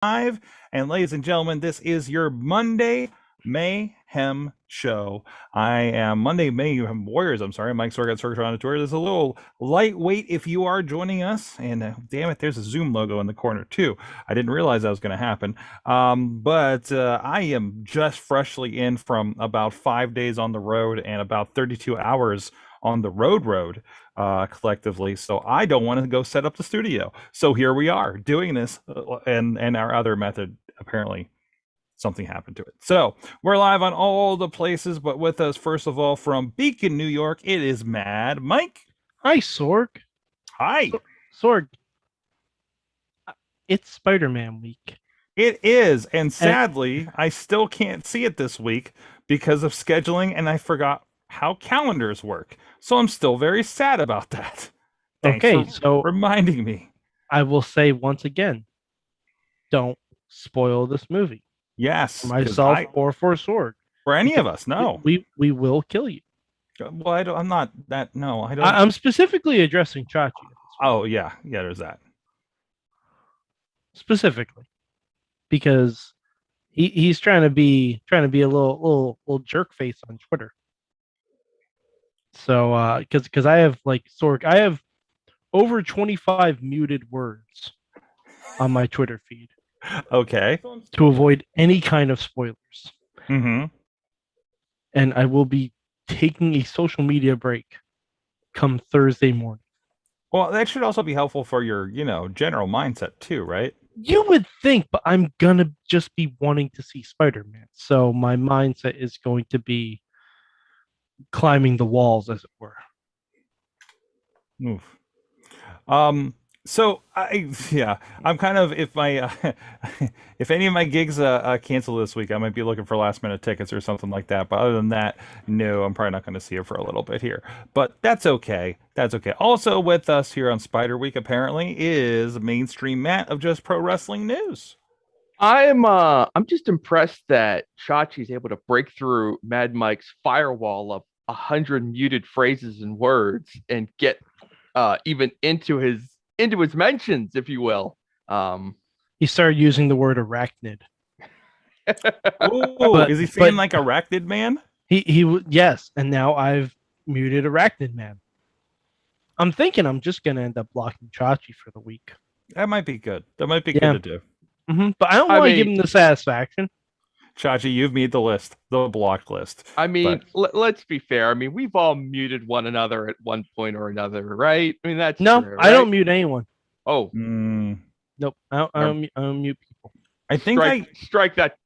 live. And ladies and gentlemen, this is your Monday Mayhem show. I am Monday Mayhem Warriors. I'm sorry, Mike Sorgatron Sorgatron on Twitter. There's a little lightweight if you are joining us. And damn it, there's a Zoom logo in the corner too. I didn't realize that was going to happen. But I am just freshly in from about 5 days on the road and about 32 hours on the road collectively, so I don't want to go set up the studio. So here we are doing this, and our other method, apparently something happened to it. So we're live on all the places, but with us first of all from Beacon, New York, it is Mad Mike. Hi, Sorg. Hi. Sorg. It's Spider-Man week. It is, and sadly, I still can't see it this week because of scheduling, and I forgot how calendars work. So I'm still very sad about that. Thanks for reminding me. I will say once again, don't spoil this movie. Yes. For myself or for Sorg. For any of us, no. We will kill you. Well, I'm not that. No, I don't. I'm specifically addressing Chachi. Oh yeah, there's that. Specifically, because he's trying to be a little jerk face on Twitter. So, because I have Sorg, I have over 25 muted words on my Twitter feed. Okay. To avoid any kind of spoilers. Mm-hmm. And I will be taking a social media break come Thursday morning. Well, that should also be helpful for your, general mindset too, right? You would think, but I'm gonna just be wanting to see Spider-Man. So my mindset is going to be climbing the walls, as it were. Oof. So I'm kind of, if my if any of my gigs cancel this week, I might be looking for last minute tickets or something like that. But other than that, no, I'm probably not going to see it for a little bit here. But that's okay. That's okay. Also with us here on Spider Week apparently is Mainstream Matt of Just Pro Wrestling News. I'm just impressed that Chachi's able to break through Mad Mike's firewall of 100 muted phrases and words and get even into his mentions, if you will. He started using the word arachnid. Oh, is he saying like Arachnid Man? He yes, and now I've muted Arachnid Man. I'm thinking I'm just gonna end up blocking Chachi for the week. That might be good. That might be good to do. Mm-hmm. But I don't want to give him the satisfaction. Chachi, you've made the list, the blocked list. I mean, let's be fair. I mean, we've all muted one another at one point or another, right? I mean, that's no. true, right? I don't mute anyone. Oh, nope. I don't mute people. I think strike that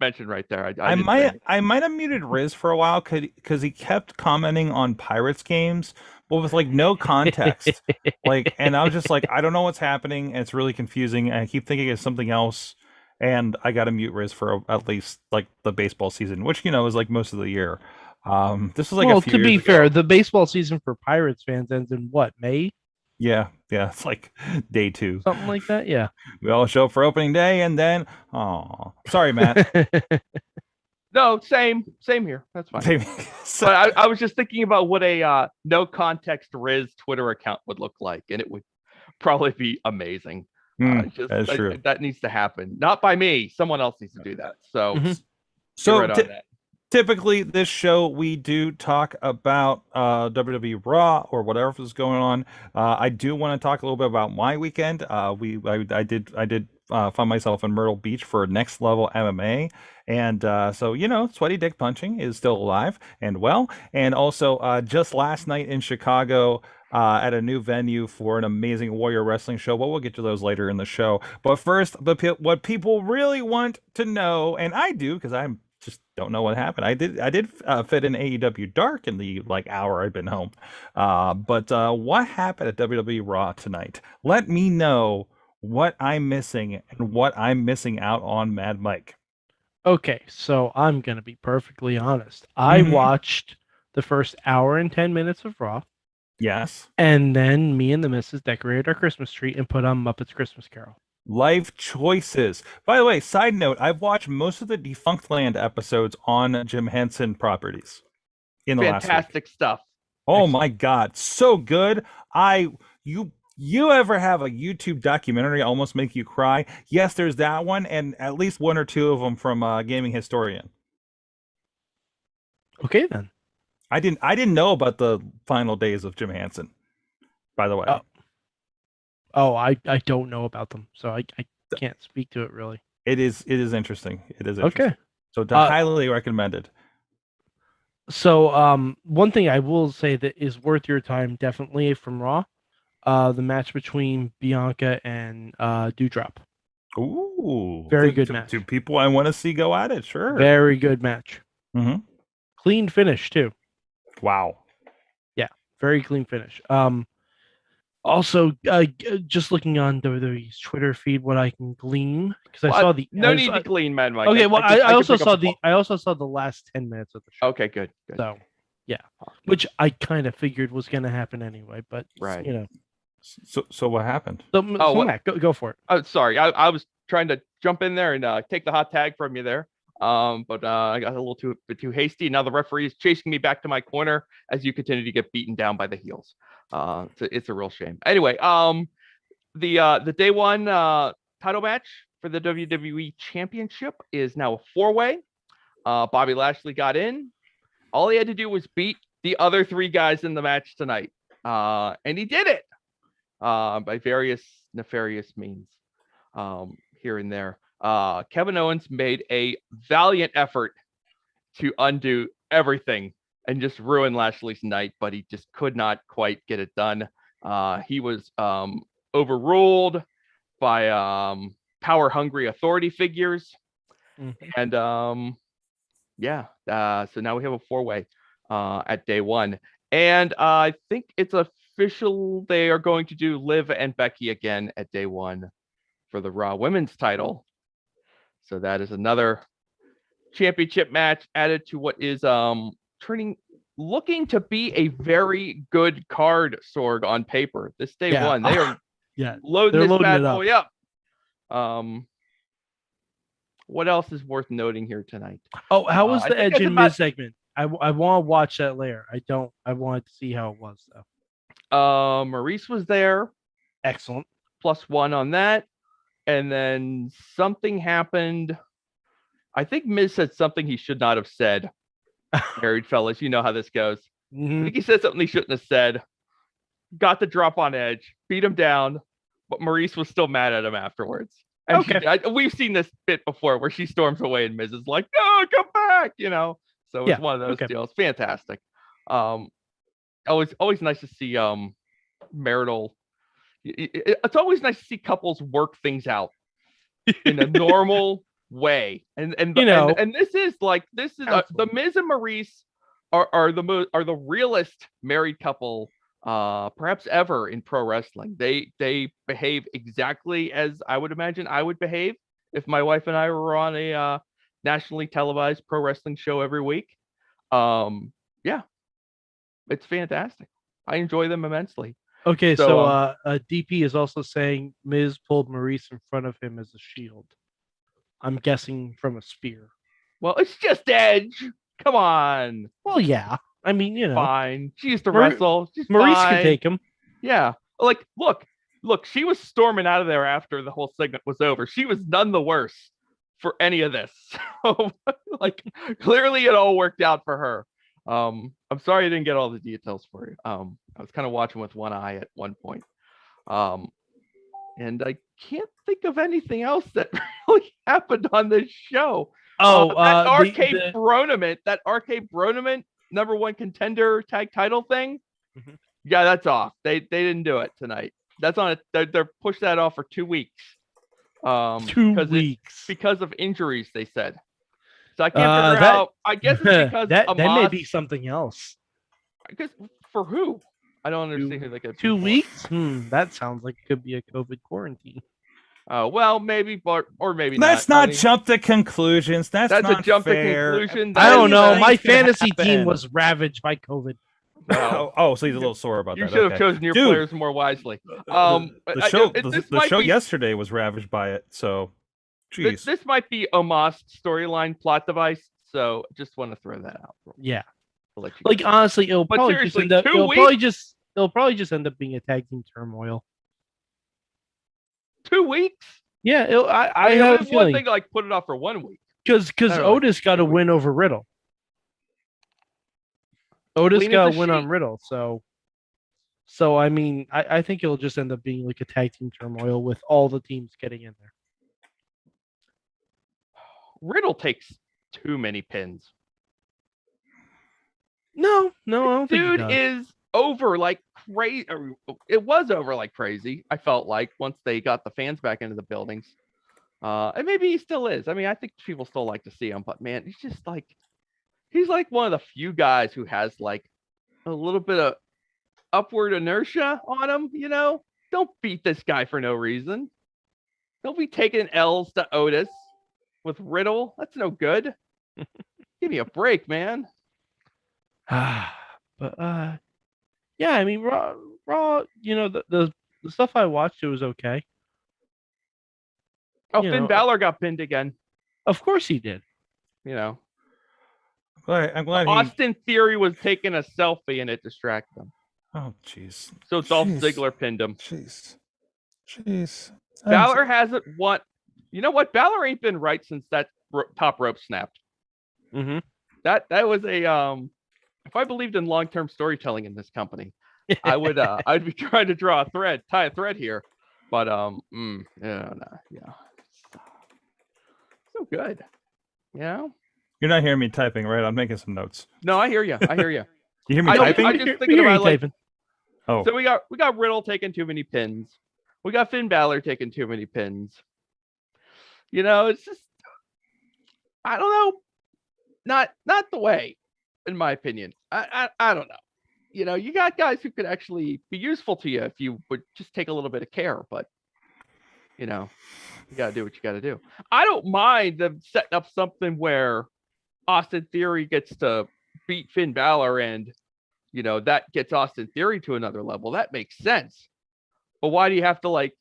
mention right there. I might have muted Riz for a while because he kept commenting on Pirates games, but with no context. And I was just like, I don't know what's happening, and it's really confusing, and I keep thinking it's something else. And I got to mute Riz for at least the baseball season, which is most of the year. This was a few to be years fair, ago. the baseball season for Pirates fans ends in what, May? Yeah, it's day 2, something like that. Yeah, we all show up for opening day, and then sorry, Matt. No, same here. That's fine. But I was just thinking about what a no context Riz Twitter account would look like, and it would probably be amazing. That's true. That needs to happen, not by me. Someone else needs to do that. So, typically this show we do talk about WWE RAW or whatever is going on. I do want to talk a little bit about my weekend. I did find myself in Myrtle Beach for Next Level MMA, and so Sweaty Dick Punching is still alive and well, and also just last night in Chicago. At a new venue for an amazing Warrior Wrestling show. But we'll get to those later in the show. But first, what people really want to know, and I do because I just don't know what happened. I did fit in AEW Dark in the hour I've been home. But what happened at WWE Raw tonight? Let me know what I'm missing and what I'm missing out on, Mad Mike. Okay, so I'm gonna be perfectly honest. I watched the first hour and 10 minutes of Raw. Yes. And then me and the missus decorated our Christmas tree and put on Muppets Christmas Carol. Life choices. By the way, side note, I've watched most of the Defunct Land episodes on Jim Henson properties in the last week. Fantastic stuff. Oh my God, so good. You ever have a YouTube documentary almost make you cry? Yes, there's that one, and at least one or two of them from Gaming Historian. Okay then. I didn't know about the final days of Jim Hansen, by the way. I don't know about them, so I can't speak to it really. It is interesting. It is interesting. Okay. So highly recommended. So one thing I will say that is worth your time definitely from Raw, the match between Bianca and Doudrop. Ooh, Very good match. Two people I want to see go at it. Sure. Very good match. Mm-hmm. Clean finish too. Wow. Yeah, very clean finish. Also, just looking on WWE's Twitter feed, what I can glean because I saw the no need to glean, Mad Mike. Okay, well, I also saw the last 10 minutes of the show. Okay, good. So, yeah, which I kind of figured was going to happen anyway, but right, you know. So what happened? So Matt, go for it. Oh, sorry, I was trying to jump in there and take the hot tag from you there. But I got a little too hasty. Now the referee is chasing me back to my corner as you continue to get beaten down by the heels. It's a real shame. Anyway, the day one title match for the WWE Championship is now a 4-way. Bobby Lashley got in. All he had to do was beat the other 3 guys in the match tonight, and he did it by various nefarious means here and there. Kevin Owens made a valiant effort to undo everything and just ruin Lashley's night, but he just could not quite get it done. He was overruled by power-hungry authority figures. Mm-hmm. And so now we have a 4-way at day one. And I think it's official they are going to do Liv and Becky again at day one for the Raw Women's title. So that is another championship match added to what is looking to be a very good card, Sorg, on paper. This day one, they are loading this bad boy up. What else is worth noting here tonight? Oh, how was the Edge and Miz segment? I want to watch that later. I wanted to see how it was though. Maryse was there. Excellent. +1 on that. And then something happened. I think Miz said something he should not have said. Married fellas, you know how this goes. Mm-hmm. I think he said something he shouldn't have said. Got the drop on Edge, beat him down, but Maryse was still mad at him afterwards. And we've seen this bit before where she storms away and Miz is like, "No, come back," you know. So it's one of those deals. Fantastic. Always nice to see marital. It's always nice to see couples work things out in a normal way, and this is the Miz and Maryse are the realest married couple perhaps ever in pro wrestling. They behave exactly as I would imagine I would behave if my wife and I were on a nationally televised pro wrestling show every week. It's fantastic. I enjoy them immensely. Okay, so DP is also saying Miz pulled Maryse in front of him as a shield. I'm guessing from a spear. Well, it's just Edge. Come on. Well, yeah. I mean, you know. Fine. She used to wrestle. She's Maryse fine. can take him. Yeah. Like, look. She was storming out of there after the whole segment was over. She was none the worse for any of this. So, clearly it all worked out for her. I'm sorry I didn't get all the details for you. I was kind of watching with one eye at one point. And I can't think of anything else that really happened on this show. That Arcade Bronament #1 contender tag title thing. Mm-hmm. Yeah, that's off. They didn't do it tonight. That's on it. They're pushed that off for 2 weeks. 2 weeks because of injuries, they said. So I can't figure out. I guess it's because that may be something else. I guess for who? I don't understand who they could. 2 weeks? That sounds like it could be a COVID quarantine. Well, maybe, or maybe Let's not jump to conclusions. That's not a jump fair. to conclusions. I don't know. My fantasy team was ravaged by COVID. So he's a little sore about that. You should have chosen your players more wisely. The show yesterday was ravaged by it. So, geez. This might be Omos storyline plot device. So, just want to throw that out. Yeah. Honestly, it'll probably just end up being a tag team turmoil. 2 weeks. Yeah, I mean, have a it's one feeling thing to like put it off for 1 week. because I don't know, Otis got a win over Riddle. Otis Clean got as a a win on sheet. Riddle, so I mean, I think it'll just end up being like a tag team turmoil with all the teams getting in there. Riddle takes too many pins. No, I don't think he Dude does. is over like crazy. It was over like crazy. I felt like once they got the fans back into the buildings, and maybe he still is. I mean, I think people still like to see him, but man, he's like one of the few guys who has like a little bit of upward inertia on him. You know, don't beat this guy for no reason. Don't be taking L's to Otis with Riddle. That's no good. Give me a break, man. But yeah, I mean, Raw. You know, the stuff I watched, it was okay. Oh, You Finn know, Balor got pinned again. Of course he did. You know, I'm glad he. Austin Theory was taking a selfie and it distracted him. Oh, jeez. So Dolph Ziggler pinned him. Jeez. Balor hasn't won. You know what? Balor ain't been right since that top rope snapped. Mm-hmm. That was a if I believed in long-term storytelling in this company, I would I'd be trying to tie a thread here. But yeah. So good. You know? You're not hearing me typing, right? I'm making some notes. No, I hear you. You hear me I typing? just thinking about like typing. Oh, so we got Riddle taking too many pins. We got Finn Balor taking too many pins. You know, it's just I don't know. Not the way, in my opinion. I don't know. You know, you got guys who could actually be useful to you if you would just take a little bit of care, but you know, you gotta do what you gotta do. I don't mind them setting up something where Austin Theory gets to beat Finn Balor and you know that gets Austin Theory to another level. That makes sense. But why do you have to like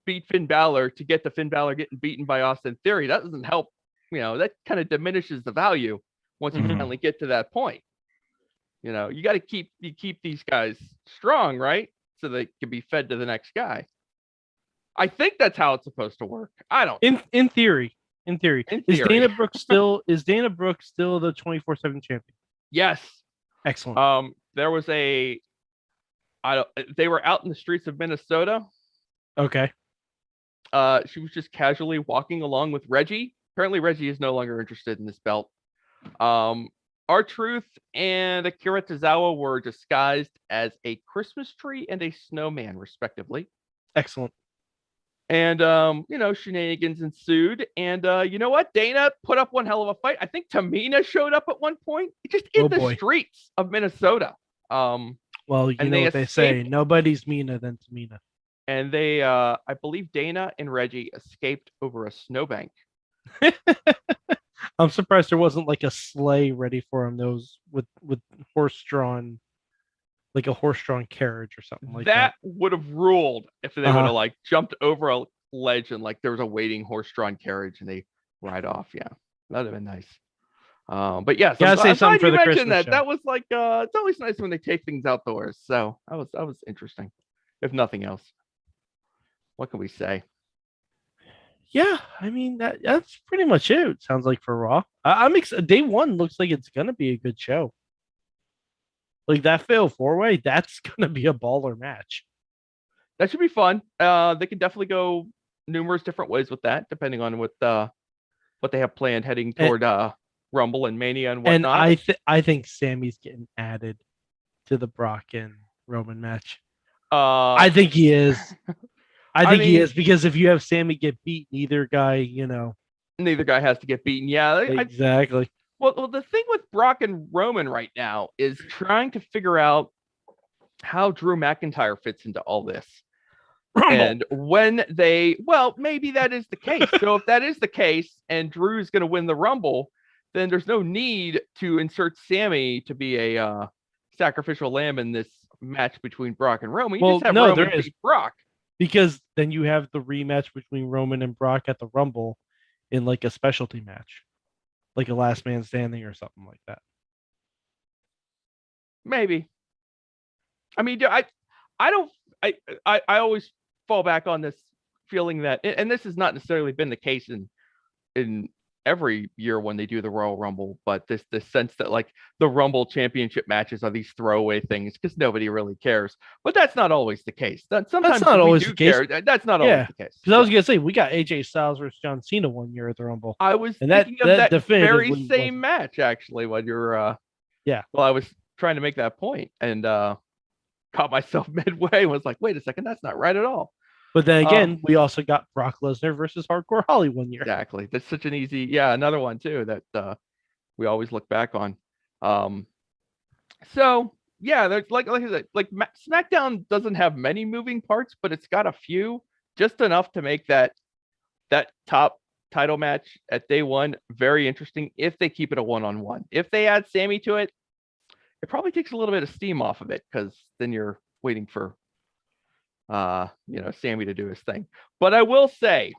beat Finn Balor to get the Finn Balor getting beaten by Austin Theory? That doesn't help. You know, that kind of diminishes the value once you finally get to that point. You know, you got to keep these guys strong, right? So they can be fed to the next guy. I think that's how it's supposed to work. I don't. In theory. In Is theory. Dana Brooke still the 24/7 champion? Yes. Excellent. There was they were out in the streets of Minnesota. Okay. She was just casually walking along with Reggie. Apparently Reggie is no longer interested in this belt. R-Truth and Akira Tozawa were disguised as a Christmas tree and a snowman, respectively. Excellent. And you know, shenanigans ensued. And you know what? Dana put up one hell of a fight. I think Tamina showed up at one point, just in the streets of Minnesota. Well, you know what they say, nobody's meaner than Tamina. And they I believe Dana and Reggie escaped over a snowbank. I'm surprised there wasn't like a sleigh ready for him. Those with horse-drawn, like a horse-drawn carriage or something like that. That would have ruled if they would have like jumped over a ledge and like there was a waiting horse-drawn carriage and they ride off. Yeah, that'd have been nice. But yeah, gotta say something for the Christmas that. show. That was like it's always nice when they take things outdoors. So that was interesting, if nothing else. What can we say? Yeah, I mean that's pretty much it. It sounds like for Raw. I'm excited. Day one looks like it's gonna be a good show. Like that fatal 4-way, that's gonna be a baller match. That should be fun. They can definitely go numerous different ways with that, depending on what they have planned heading toward Rumble and Mania and whatnot. And I think Sammy's getting added to the Brock and Roman match. I think he is. I think he is, because if you have Sammy get beat, neither guy has to get beaten. Yeah, exactly. Well, the thing with Brock and Roman right now is trying to figure out how Drew McIntyre fits into all this. Rumble. And when maybe that is the case. So if that is the case and Drew's going to win the Rumble, then there's no need to insert Sammy to be a sacrificial lamb in this match between Brock and Roman. You just have Roman beat Brock. Because then you have the rematch between Roman and Brock at the Rumble in like a specialty match, like a last man standing or something like that. Maybe. I mean, I always fall back on this feeling that, and this has not necessarily been the case in every year when they do the Royal Rumble, but this sense that like the Rumble championship matches are these throwaway things because nobody really cares. But that's not always the case. Sometimes not we always do the case. care. That's not always the case. Because I was gonna say we got AJ Styles versus John Cena one year at the Rumble. I was And thinking of that very definitively same match actually when you're Yeah. Well, I was trying to make that point and caught myself midway and was like, wait a second, that's not right at all. But then again, we also got Brock Lesnar versus Hardcore Holly one year. Exactly. That's such an easy, another one too that we always look back on. So yeah, there's like I said, like SmackDown doesn't have many moving parts, but it's got a few, just enough to make that top title match at day one very interesting if they keep it a one-on-one. If they add Sammy to it, it probably takes a little bit of steam off of it because then you're waiting for Sammy to do his thing. But I will say,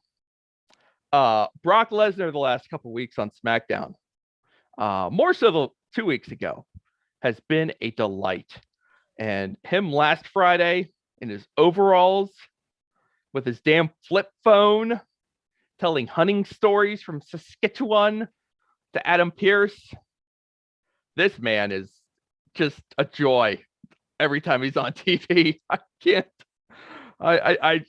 Brock Lesnar the last couple weeks on SmackDown, more so the 2 weeks ago, has been a delight. And him last Friday in his overalls with his damn flip phone, telling hunting stories from Saskatchewan to Adam Pearce. This man is just a joy every time he's on TV. I can't. I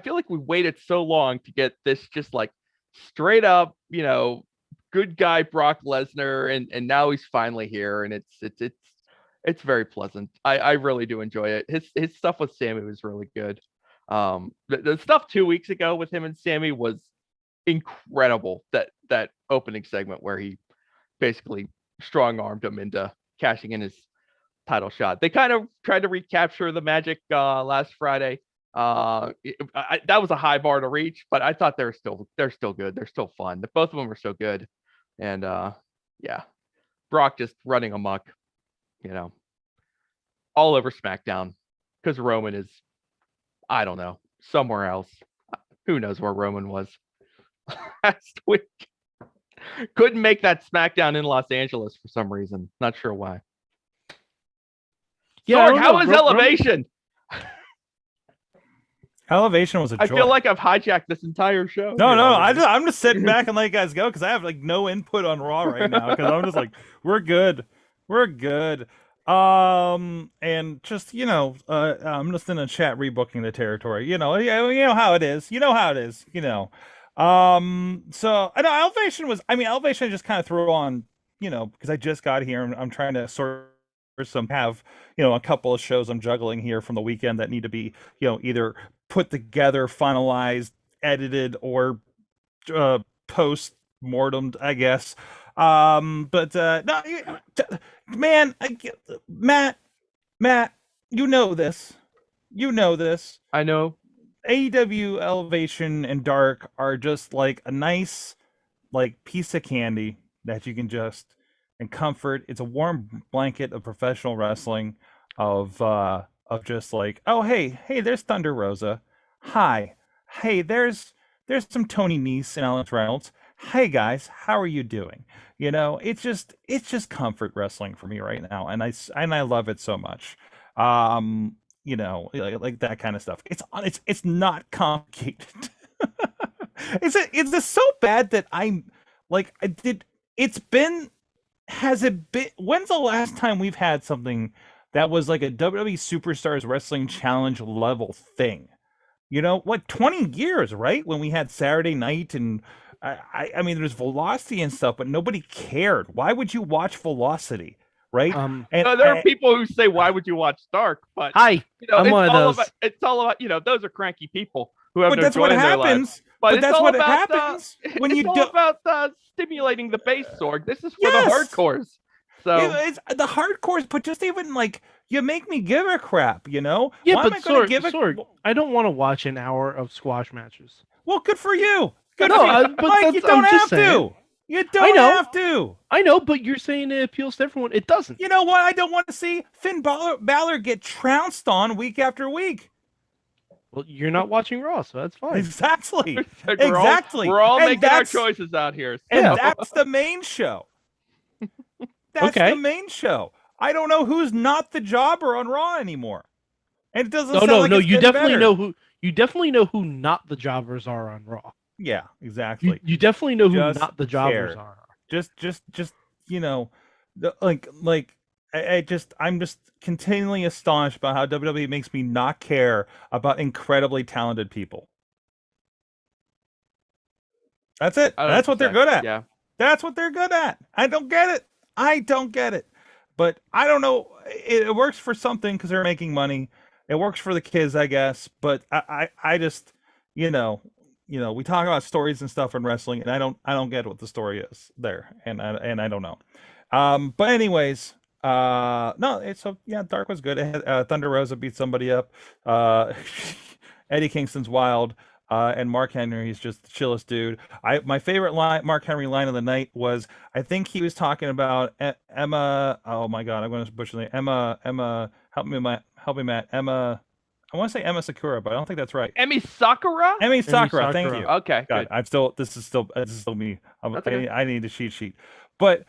feel like we waited so long to get this just like straight up, good guy Brock Lesnar, and now he's finally here, and it's very pleasant. I really do enjoy it. His stuff with Sammy was really good. The stuff 2 weeks ago with him and Sammy was incredible. That opening segment where he basically strong-armed him into cashing in his title shot. They kind of tried to recapture the magic last Friday. That was a high bar to reach, but I thought they're still good. They're still fun. Both of them are so good. And Brock just running amok, all over SmackDown because Roman is, I don't know, somewhere else. Who knows where Roman was last week? Couldn't make that SmackDown in Los Angeles for some reason. Not sure why. Yeah, Sorg, how was Elevation? Elevation was a joy. I feel like I've hijacked this entire show. No, I'm just sitting back and let you guys go because I have like no input on Raw right now because I'm just like, we're good. And just I'm just in a chat rebooking the territory. You know how it is. So I know Elevation just kind of threw on, because I just got here and I'm trying to sort have a couple of shows I'm juggling here from the weekend that need to be either put together, finalized, edited, or post mortemed, I guess. But no, man, Matt, you know this. I know. AEW Elevation and Dark are just like a nice piece of candy that you can just and comfort. It's a warm blanket of professional wrestling, of just like, oh hey, there's Thunder Rosa. Hi. Hey, there's some Tony Nese and Alex Reynolds. Hey guys, how are you doing? It's just comfort wrestling for me right now, and I love it so much. Like that kind of stuff. It's not complicated. Is this so bad that I'm like has it been, when's the last time we've had something that was like a WWE Superstars Wrestling Challenge level thing? 20 years, right? When we had Saturday Night, and I mean, there's Velocity and stuff, but nobody cared. Why would you watch Velocity, right? And there are people who say, "Why would you watch Dark?" But I'm one of those. It's all about, those are cranky people who have but no that's joy what in their happens. lives. But that's what happens when you do. It's all about stimulating the base, Sorg. This is for the hardcores. So it's the hardcores, but just even like, you make me give a crap, Yeah, Why but am I gonna give Sorg, I don't want to watch an hour of squash matches. Well, good for you. But Mike, you don't have to. You don't have to. I know, but you're saying it appeals to everyone. It doesn't. You know what? I don't want to see Finn Balor get trounced on week after week. Well, you're not watching Raw, so that's fine. Exactly. We're all making our choices out here. So. And that's the main show. That's the main show. I don't know who's not the jobber on Raw anymore. And it doesn't No, sound no, like no. it's You getting definitely better. know who. You definitely know who not the jobbers are on Raw. Yeah, exactly. You definitely know who Just not the jobbers care. are. Just you know, I'm just continually astonished about how WWE makes me not care about incredibly talented people. That's it. I don't know That's what what to they're say. good at. Yeah. That's what they're good at. I don't get it. I don't get it. But I don't know. It works for something because they're making money. It works for the kids, I guess. But I just, you know, we talk about stories and stuff in wrestling, and I don't get what the story is there, and I don't know. But anyways, no, it's so yeah, Dark was good. It had, Thunder Rosa beat somebody up. Eddie Kingston's wild. And Mark Henry's just the chillest dude. My favorite line, Mark Henry line of the night was, I think he was talking about Emma. Oh my God, I'm going to butcher the name. Emma, help me, Matt. Emma, I want to say Emma Sakura, but I don't think that's right. Emi Sakura? Emmy Emi Sakura, thank Sakura. you. Okay, God, good. this is still me. That's okay. I need a cheat sheet. But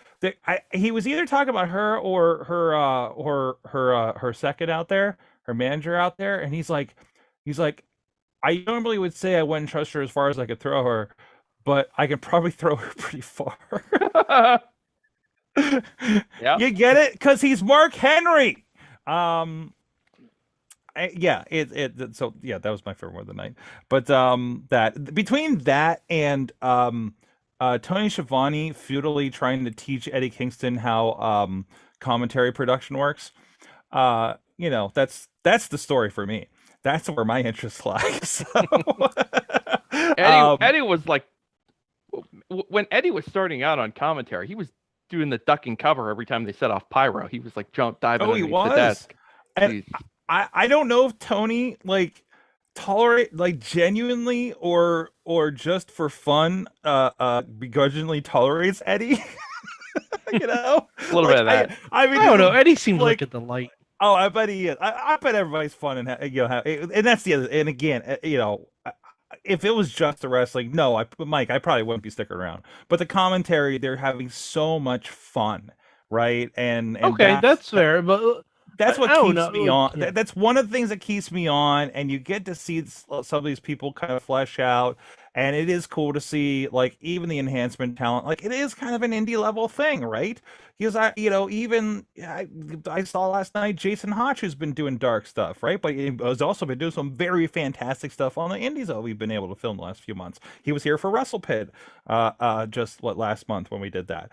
he was either talking about her or her second out there, her manager out there, and he's like, I normally would say I wouldn't trust her as far as I could throw her, but I can probably throw her pretty far. Yeah. You get it? Because he's Mark Henry. Yeah, so yeah, that was my favorite word of the night. But that between that and Tony Schiavone feudally trying to teach Eddie Kingston how commentary production works, that's the story for me. That's where my interest lies. So, Eddie was like, when Eddie was starting out on commentary, he was doing the duck and cover every time they set off pyro. He was like diving he underneath was. the desk. And I don't know if Tony genuinely or just for fun begrudgingly tolerates Eddie. A little bit of that. I mean, I don't know. Eddie seems like a delight. Oh, I bet he is. I bet everybody's fun and and that's the other. And again, if it was just the wrestling, no, Mike, I probably wouldn't be sticking around. But the commentary, they're having so much fun, right? And okay, that's fair, but that's what keeps me on. Yeah. That's one of the things that keeps me on, and you get to see some of these people kind of flesh out, and it is cool to see, like, even the enhancement talent. Like, it is kind of an indie level thing, right? Because I saw last night Jason Hotch, who's been doing dark stuff, right? But he has also been doing some very fantastic stuff on the indies that we've been able to film the last few months. He was here for WrestlePit, just last month when we did that.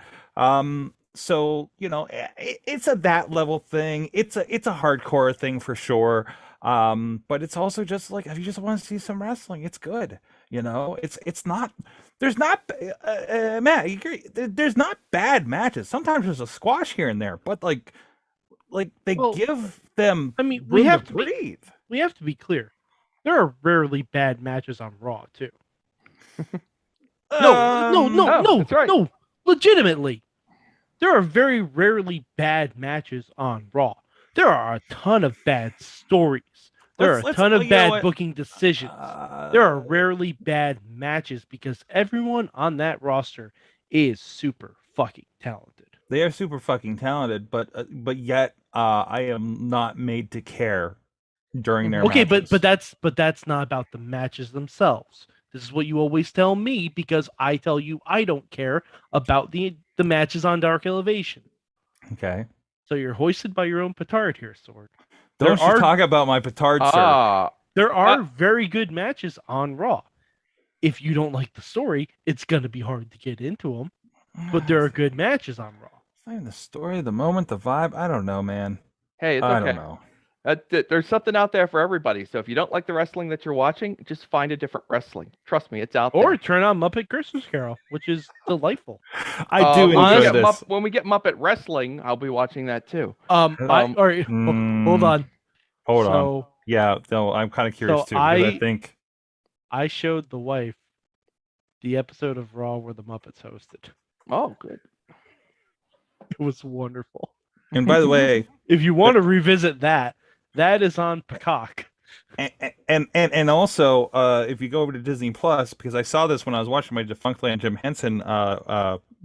So it's a that level thing. It's a hardcore thing for sure. But it's also just like, if you just want to see some wrestling, it's good. It's not. There's not Matt. You agree? There's not bad matches. Sometimes there's a squash here and there, but like they give them. I mean, we have to breathe. We have to be clear. There are rarely bad matches on Raw too. No. That's right. No. Legitimately. There are very rarely bad matches on Raw. There are a ton of bad stories. There are a ton of bad booking decisions. There are rarely bad matches because everyone on that roster is super fucking talented. They are super fucking talented, but yet I am not made to care during their matches. but that's not about the matches themselves. This is what you always tell me because I tell you I don't care about the matches on Dark Elevation. Okay. So you're hoisted by your own petard here, Sword. Don't you talk about my petard, sir. There are very good matches on Raw. If you don't like the story, it's going to be hard to get into them. But there are good matches on Raw. It's not even the story, the moment, the vibe. I don't know, man. Hey, it's okay. I don't know. There's something out there for everybody. So if you don't like the wrestling that you're watching, just find a different wrestling. Trust me, it's out there. Or turn on Muppet Christmas Carol, which is delightful. I do enjoy this. When we get Muppet Wrestling, I'll be watching that too. Hold on. Hold on. Yeah, no, I'm kind of curious too. I think I showed the wife the episode of Raw where the Muppets hosted. Oh, good. It was wonderful. And by the way, if you want to revisit that is on Peacock. And also, if you go over to Disney Plus, because I saw this when I was watching my Defunctland Jim Henson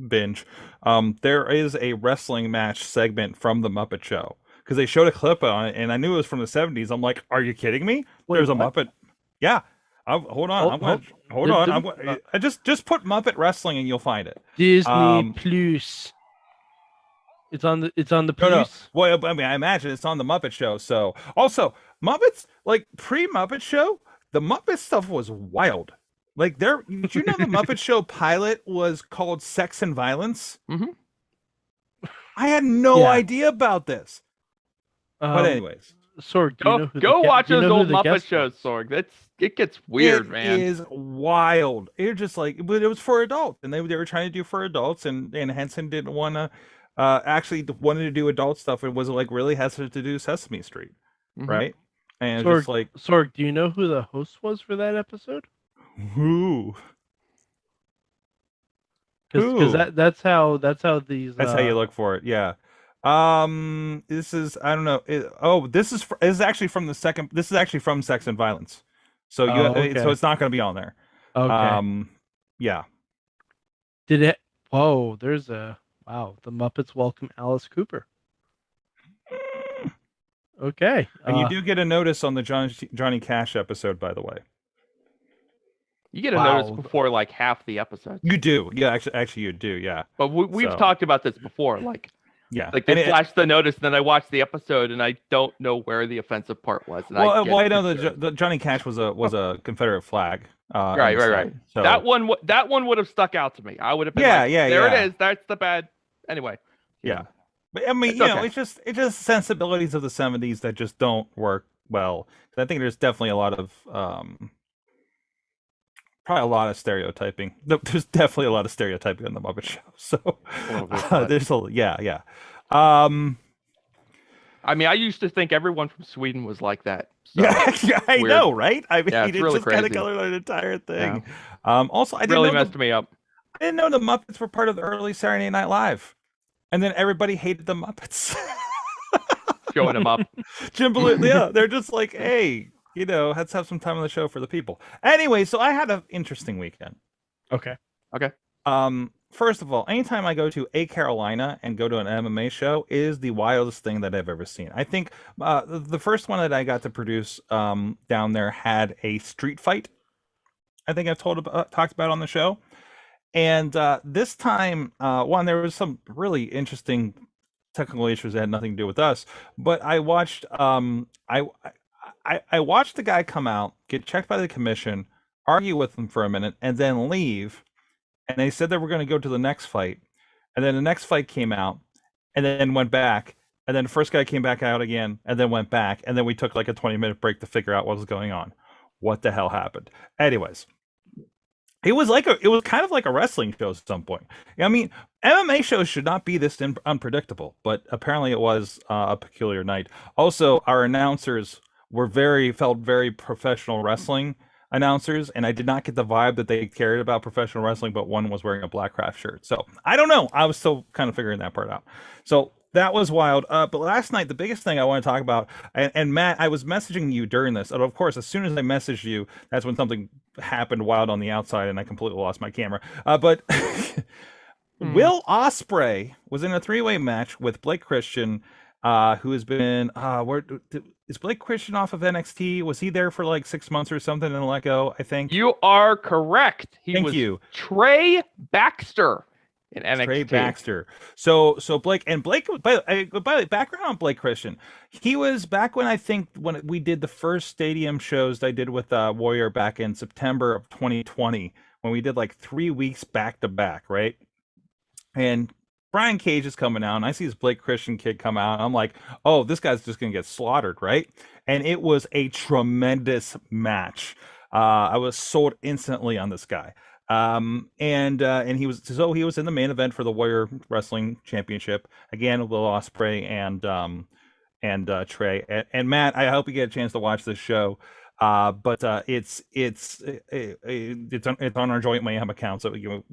binge, there is a wrestling match segment from the Muppet Show. because they showed a clip on it, and I knew it was from the 70s. I'm like, are you kidding me? Wait, There's a what? Muppet. Yeah. Hold on. I'm going. Hold on. I just put Muppet Wrestling, and you'll find it. Disney Plus. It's on the Plus. No. Well, I mean, I imagine it's on the Muppet Show. So also Muppets, like pre-Muppet Show, the Muppet stuff was wild. Like did you know the Muppet Show pilot was called Sex and Violence? Mm-hmm. I had no idea about this. But anyways, Sorg, go watch those old Muppet shows, Sorg. It gets weird, man. It is wild. It's just like, but it was for adults, and they were trying to do for adults, and Henson didn't want to. Actually wanted to do adult stuff and was like really hesitant to do Sesame Street, right? And Sorg, just like, Sorg, do you know who the host was for that episode? Who? Because that's how these. That's how you look for it. Yeah. This is, I don't know. This is actually from the second. This is actually from Sex and Violence. So so it's not going to be on there. Okay. Yeah. Did it? Whoa! There's a. Wow, the Muppets welcome Alice Cooper. Okay. And you do get a notice on the Johnny Cash episode, by the way. You get a notice before like half the episodes. You do. Yeah, actually you do, yeah. But we've talked about this before. Like, yeah. Like they flashed the notice, and then I watched the episode, and I don't know where the offensive part was. And I know the Johnny Cash was a Confederate flag. Right. So that one would have stuck out to me. I would have been there it is. That's the bad. Anyway. Yeah. But I mean, it's just sensibilities of the 70s that just don't work well. I think there's definitely a lot of probably a lot of stereotyping. There's definitely a lot of stereotyping on the Muppet Show. So there's yeah. I mean, I used to think everyone from Sweden was like that. So yeah, I know, right? I mean, it's really just kind of crazy. colored an entire thing. Yeah. Also, I didn't really know messed me up. I didn't know the Muppets were part of the early Saturday Night Live, and then everybody hated the Muppets. Showing them up. Jim Belushi, yeah, they're just like, hey, let's have some time on the show for the people. Anyway, so I had an interesting weekend. Okay. First of all, anytime I go to Carolina and go to an MMA show is the wildest thing that I've ever seen. I think the first one that I got to produce down there had a street fight. I think I've talked about on the show. And this time, there was some really interesting technical issues that had nothing to do with us. But I watched I watched the guy come out, get checked by the commission, argue with him for a minute, and then leave. And they said they were going to go to the next fight. And then the next fight came out and then went back. And then the first guy came back out again and then went back. And then we took like a 20-minute break to figure out what was going on. What the hell happened? Anyways, it was kind of like a wrestling show at some point. I mean, MMA shows should not be this unpredictable, but apparently it was a peculiar night. Also, our announcers felt very professional wrestling announcers, and I did not get the vibe that they cared about professional wrestling, but one was wearing a Blackcraft shirt. So I don't know. I was still kind of figuring that part out. So that was wild. But last night, the biggest thing I want to talk about, and Matt, I was messaging you during this, and of course, as soon as I messaged you, that's when something happened wild on the outside, and I completely lost my camera. But Will Ospreay was in a 3-way match with Blake Christian, who has been is Blake Christian off of NXT? Was he there for like 6 months or something and let go? I think you are correct. Thank you. Trey Baxter in NXT. Trey Baxter. So Blake, by the way, background on Blake Christian. He was back when we did the first stadium shows that I did with Warrior back in September of 2020, when we did like 3 weeks back to back, right? And Brian Cage is coming out, and I see this Blake Christian kid come out, and I'm like, oh, this guy's just going to get slaughtered, right? And it was a tremendous match. I was sold instantly on this guy. And he was in the main event for the Warrior Wrestling Championship, again with Will Ospreay and Trey. And Matt, I hope you get a chance to watch this show. But it's on our joint Mayhem account, so you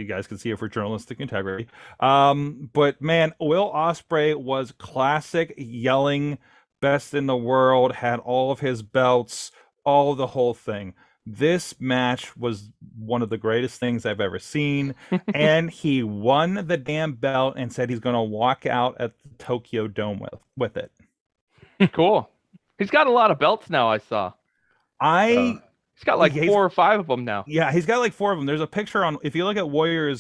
guys can see it for journalistic integrity. But man, Will Ospreay was classic, yelling, best in the world, had all of his belts, the whole thing. This match was one of the greatest things I've ever seen. And he won the damn belt and said he's going to walk out at the Tokyo Dome with it. Cool. He's got a lot of belts now, I saw. He's got like 4 or 5 of them now. Yeah, he's got like 4 of them. There's a picture on, if you look at Warrior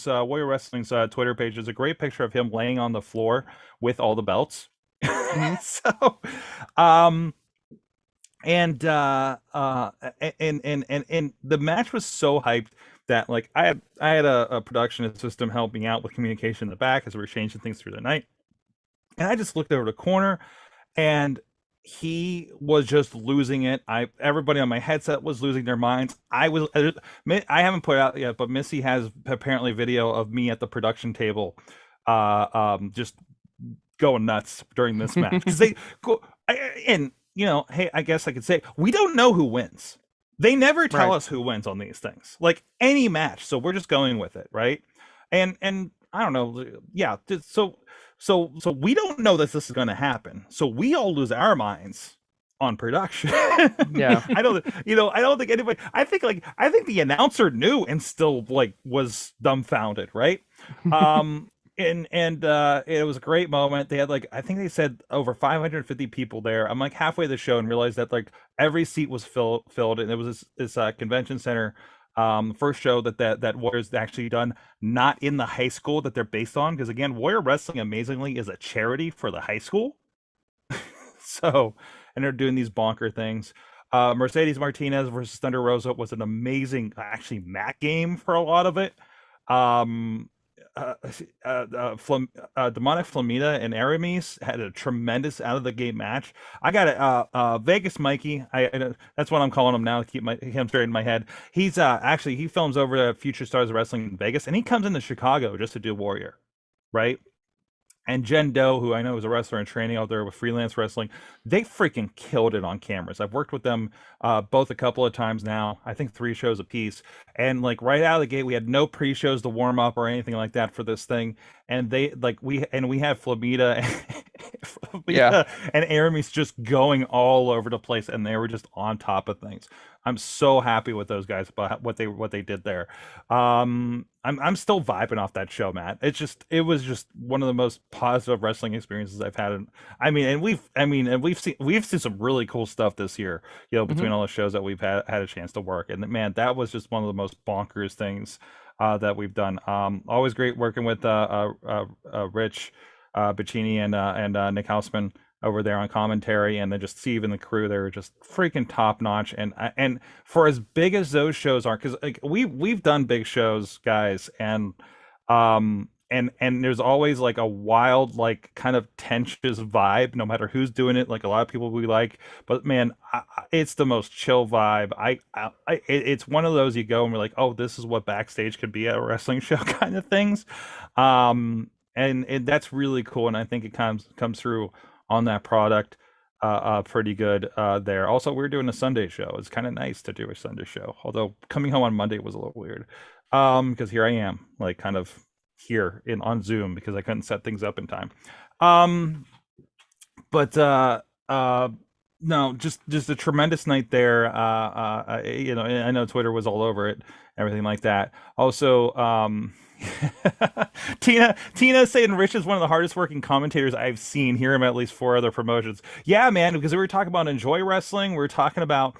Wrestling's Twitter page, there's a great picture of him laying on the floor with all the belts. So, and the match was so hyped that like I had a production assistant help me out with communication in the back as we were changing things through the night, and I just looked over the corner, and he was just losing it. Everybody on my headset was losing their minds. I haven't put it out yet, but Missy has apparently video of me at the production table, just going nuts during this match because they go and you know, hey, I guess I could say we don't know who wins. They never tell us who wins on these things, like any match. So we're just going with it, right? And I don't know, yeah. So we don't know that this is going to happen. So we all lose our minds on production. Yeah, I don't think anybody. I think the announcer knew and still like was dumbfounded, right? And it was a great moment. They had like, I think they said over 550 people there. I'm like halfway the show and realized that like every seat was filled, and it was this convention center. First show that Warrior's actually done, not in the high school that they're based on, because again, Warrior Wrestling amazingly is a charity for the high school. So, and they're doing these bonker things. Mercedes Martinez versus Thunder Rosa was an amazing, actually, mat game for a lot of it. Demonic Flamita and Aramis had a tremendous out of the gate match. I got Vegas Mikey. That's what I'm calling him now to keep him straight in my head. He's actually he films over at Future Stars of Wrestling in Vegas, and he comes into Chicago just to do Warrior, right? And Jen Doe, who I know is a wrestler in training out there with freelance wrestling, they freaking killed it on cameras. I've worked with them both a couple of times now, I think 3 shows a piece. And like right out of the gate, we had no pre-shows to warm up or anything like that for this thing. And they like we had Flamita, and Aramis just going all over the place, and they were just on top of things. I'm so happy with those guys about what they did there. I'm still vibing off that show, Matt. It was just one of the most positive wrestling experiences I've had. We've seen some really cool stuff this year, you know, between all the shows that we've had a chance to work. And man, that was just one of the most bonkers things that we've done. Always great working with Rich Bacchini and Nick Hausman over there on commentary, and then just Steve and the crew, they were just freaking top notch. And for as big as those shows are, because like we've done big shows, guys, and there's always like a wild, like kind of tensions vibe, no matter who's doing it. Like a lot of people we like, but man, it's the most chill vibe. It's one of those you go and we're like, oh, this is what backstage could be at a wrestling show kind of things. And that's really cool, and I think it comes through on that product pretty good there. Also, we're doing a Sunday show. It's kind of nice to do a Sunday show, although coming home on Monday was a little weird because here I am, like kind of here on Zoom because I couldn't set things up in time. No, just a tremendous night there. You know, I know Twitter was all over it, everything like that. Also, Tina saying Rich is one of the hardest working commentators I've seen. Hear him at least 4 other promotions. Yeah, man, because we were talking about Enjoy Wrestling. We were talking about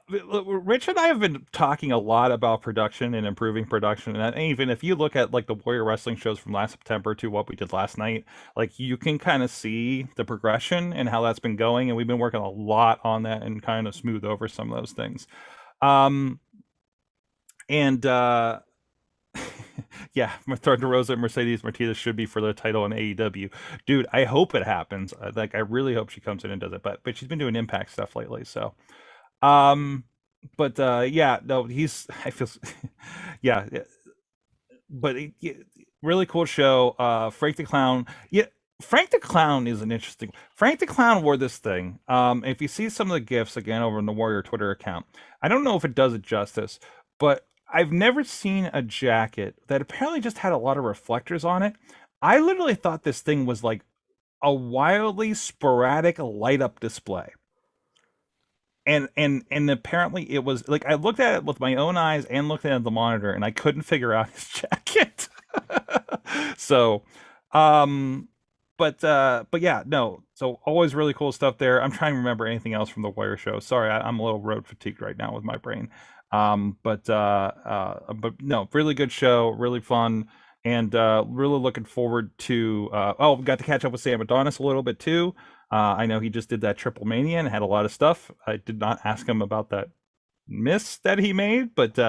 Rich and I have been talking a lot about production and improving production. And even if you look at like the Warrior Wrestling shows from last September to what we did last night, like you can kind of see the progression and how that's been going. And we've been working a lot on that and kind of smooth over some of those things. Yeah, Thunder Rosa and Mercedes Martinez should be for the title in AEW. Dude, I hope it happens. Like, I really hope she comes in and does it. But she's been doing Impact stuff lately, so. Yeah, no, I feel, yeah. But really cool show. Frank the Clown. Yeah, Frank the Clown is an interesting. Frank the Clown wore this thing. If you see some of the gifs again over in the Warrior Twitter account, I don't know if it does it justice, but I've never seen a jacket that apparently just had a lot of reflectors on it. I literally thought this thing was like a wildly sporadic light up display. and apparently it was like I looked at it with my own eyes and looked at the monitor, and I couldn't figure out his jacket. So, um, but yeah, no. So always really cool stuff there. I'm trying to remember anything else from the Wire show. Sorry, I'm a little road fatigued right now with my brain. But no, really good show, really fun, and really looking forward to. Oh, we got to catch up with Sam Adonis a little bit too. I know he just did that Triple Mania and had a lot of stuff. I did not ask him about that miss that he made, but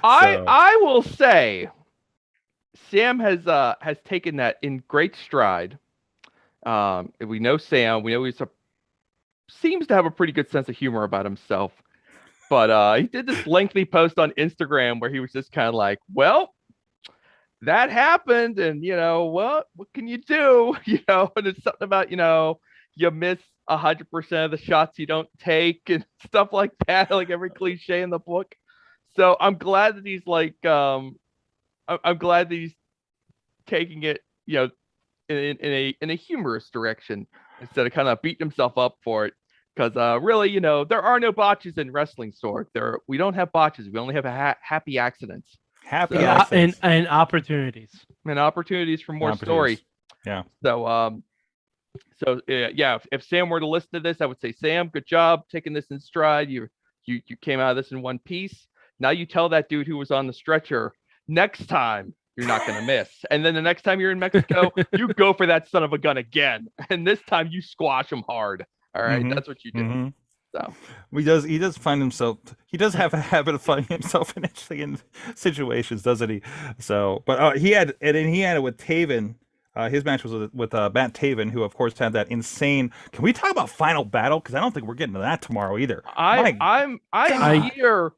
I will say Sam has taken that in great stride. We know Sam. We know seems to have a pretty good sense of humor about himself. But he did this lengthy post on Instagram where he was just kind of like, well, that happened, and what can you do? And it's something about you miss 100% of the shots you don't take and stuff like that, like every cliche in the book. So I'm glad that he's like, I'm glad that he's taking it, in a humorous direction instead of kind of beating himself up for it. Because really, there are no botches in wrestling, Sorg. We don't have botches. We only have happy accidents. And opportunities. And opportunities for more story. Yeah. So if Sam were to listen to this, I would say, Sam, good job taking this in stride. You came out of this in one piece. Now you tell that dude who was on the stretcher, next time you're not going to miss. And then the next time you're in Mexico, you go for that son of a gun again. And this time you squash him hard. All right. That's what you do. Mm-hmm. So he does find himself. He does have a habit of finding himself in situations, doesn't he? So, but he had it with Taven. His match was with Matt Taven, who of course had that insane. Can we talk about Final Battle? Because I don't think we're getting to that tomorrow either. I am here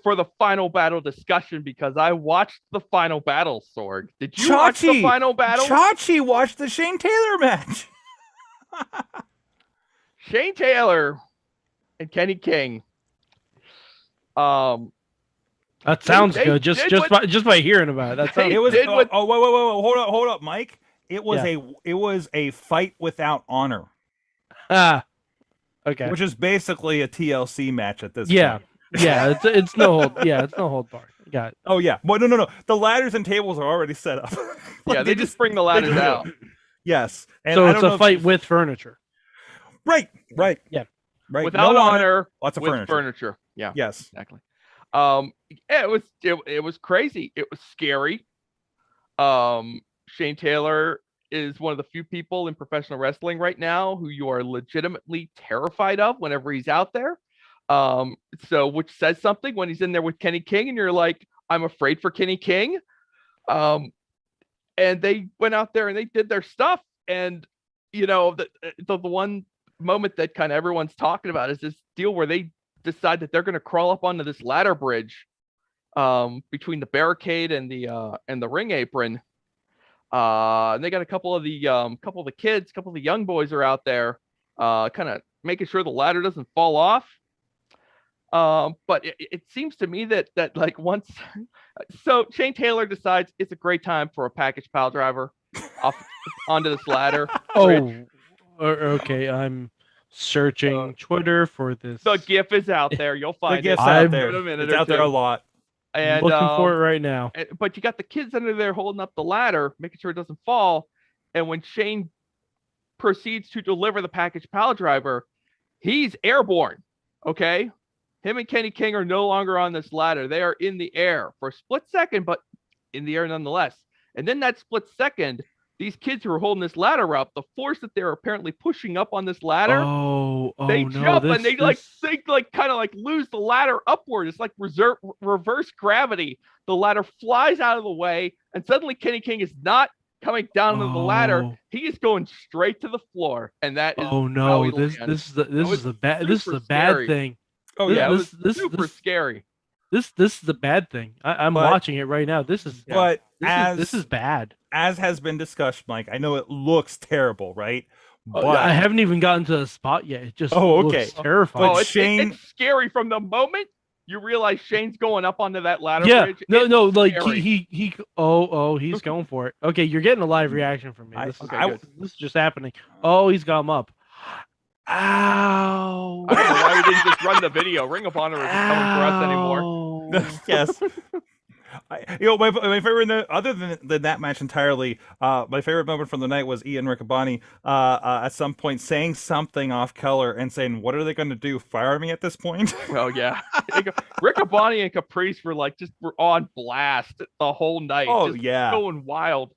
for the Final Battle discussion because I watched the Final Battle, Sorg. Did you watch the Final Battle? Chachi watched the Shane Taylor match. Shane Taylor and Kenny King. That sounds good. Just by hearing about it, that sounds. It was. Whoa! Hold up, Mike. It was a fight without honor. Okay. Which is basically a TLC match at this point. Yeah, it's no hold. Yeah, it's no hold bar. Got it. Oh yeah. Well, no. The ladders and tables are already set up. They just bring the ladders out. Yes. And so it's a fight with furniture. Right. Yeah. Right. Without honor, lots of furniture. Yeah. Yes. Exactly. It was crazy. It was scary. Shane Taylor is one of the few people in professional wrestling right now who you are legitimately terrified of whenever he's out there. So which says something when he's in there with Kenny King and you're like, I'm afraid for Kenny King. And they went out there and they did their stuff. And the one moment that kind of everyone's talking about is this deal where they decide that they're going to crawl up onto this ladder bridge between the barricade and the ring apron. And they got a couple of the kids, a couple of the young boys are out there kind of making sure the ladder doesn't fall off. But it seems to me that like once so Shane Taylor decides it's a great time for a package pile driver off onto this ladder. Okay, I'm searching Twitter for this. The GIF is out there. You'll find it. It's out there. It's out there a lot. And looking for it right now. But you got the kids under there holding up the ladder, making sure it doesn't fall. And when Shane proceeds to deliver the package pile driver, he's airborne. Okay, him and Kenny King are no longer on this ladder. They are in the air for a split second, but in the air nonetheless. And then that split second, these kids who are holding this ladder up, the force that they're apparently pushing up on this ladder, they jump and they kind of lose the ladder upward. It's like reverse gravity. The ladder flies out of the way, and suddenly Kenny King is not coming down the ladder. He is going straight to the floor, and that is this is a bad thing. Oh yeah, this is super scary. This is the bad thing. I'm watching it right now. This is bad. As has been discussed, Mike, I know it looks terrible, right? But I haven't even gotten to the spot yet. It just looks terrifying. It's scary from the moment you realize Shane's going up onto that ladder bridge. He's going for it. Okay, you're getting a live reaction from me. This is just happening. Oh, he's got him up. Ow. I don't know why we didn't just run the video. Ring of Honor isn't coming for us anymore. Ow. Yes. My favorite, other than that match entirely, my favorite moment from the night was Ian Riccaboni at some point saying something off color and saying, "What are they going to do? Fire me at this point?" Oh yeah, Riccaboni and Caprice were on blast the whole night. Oh just yeah, going wild.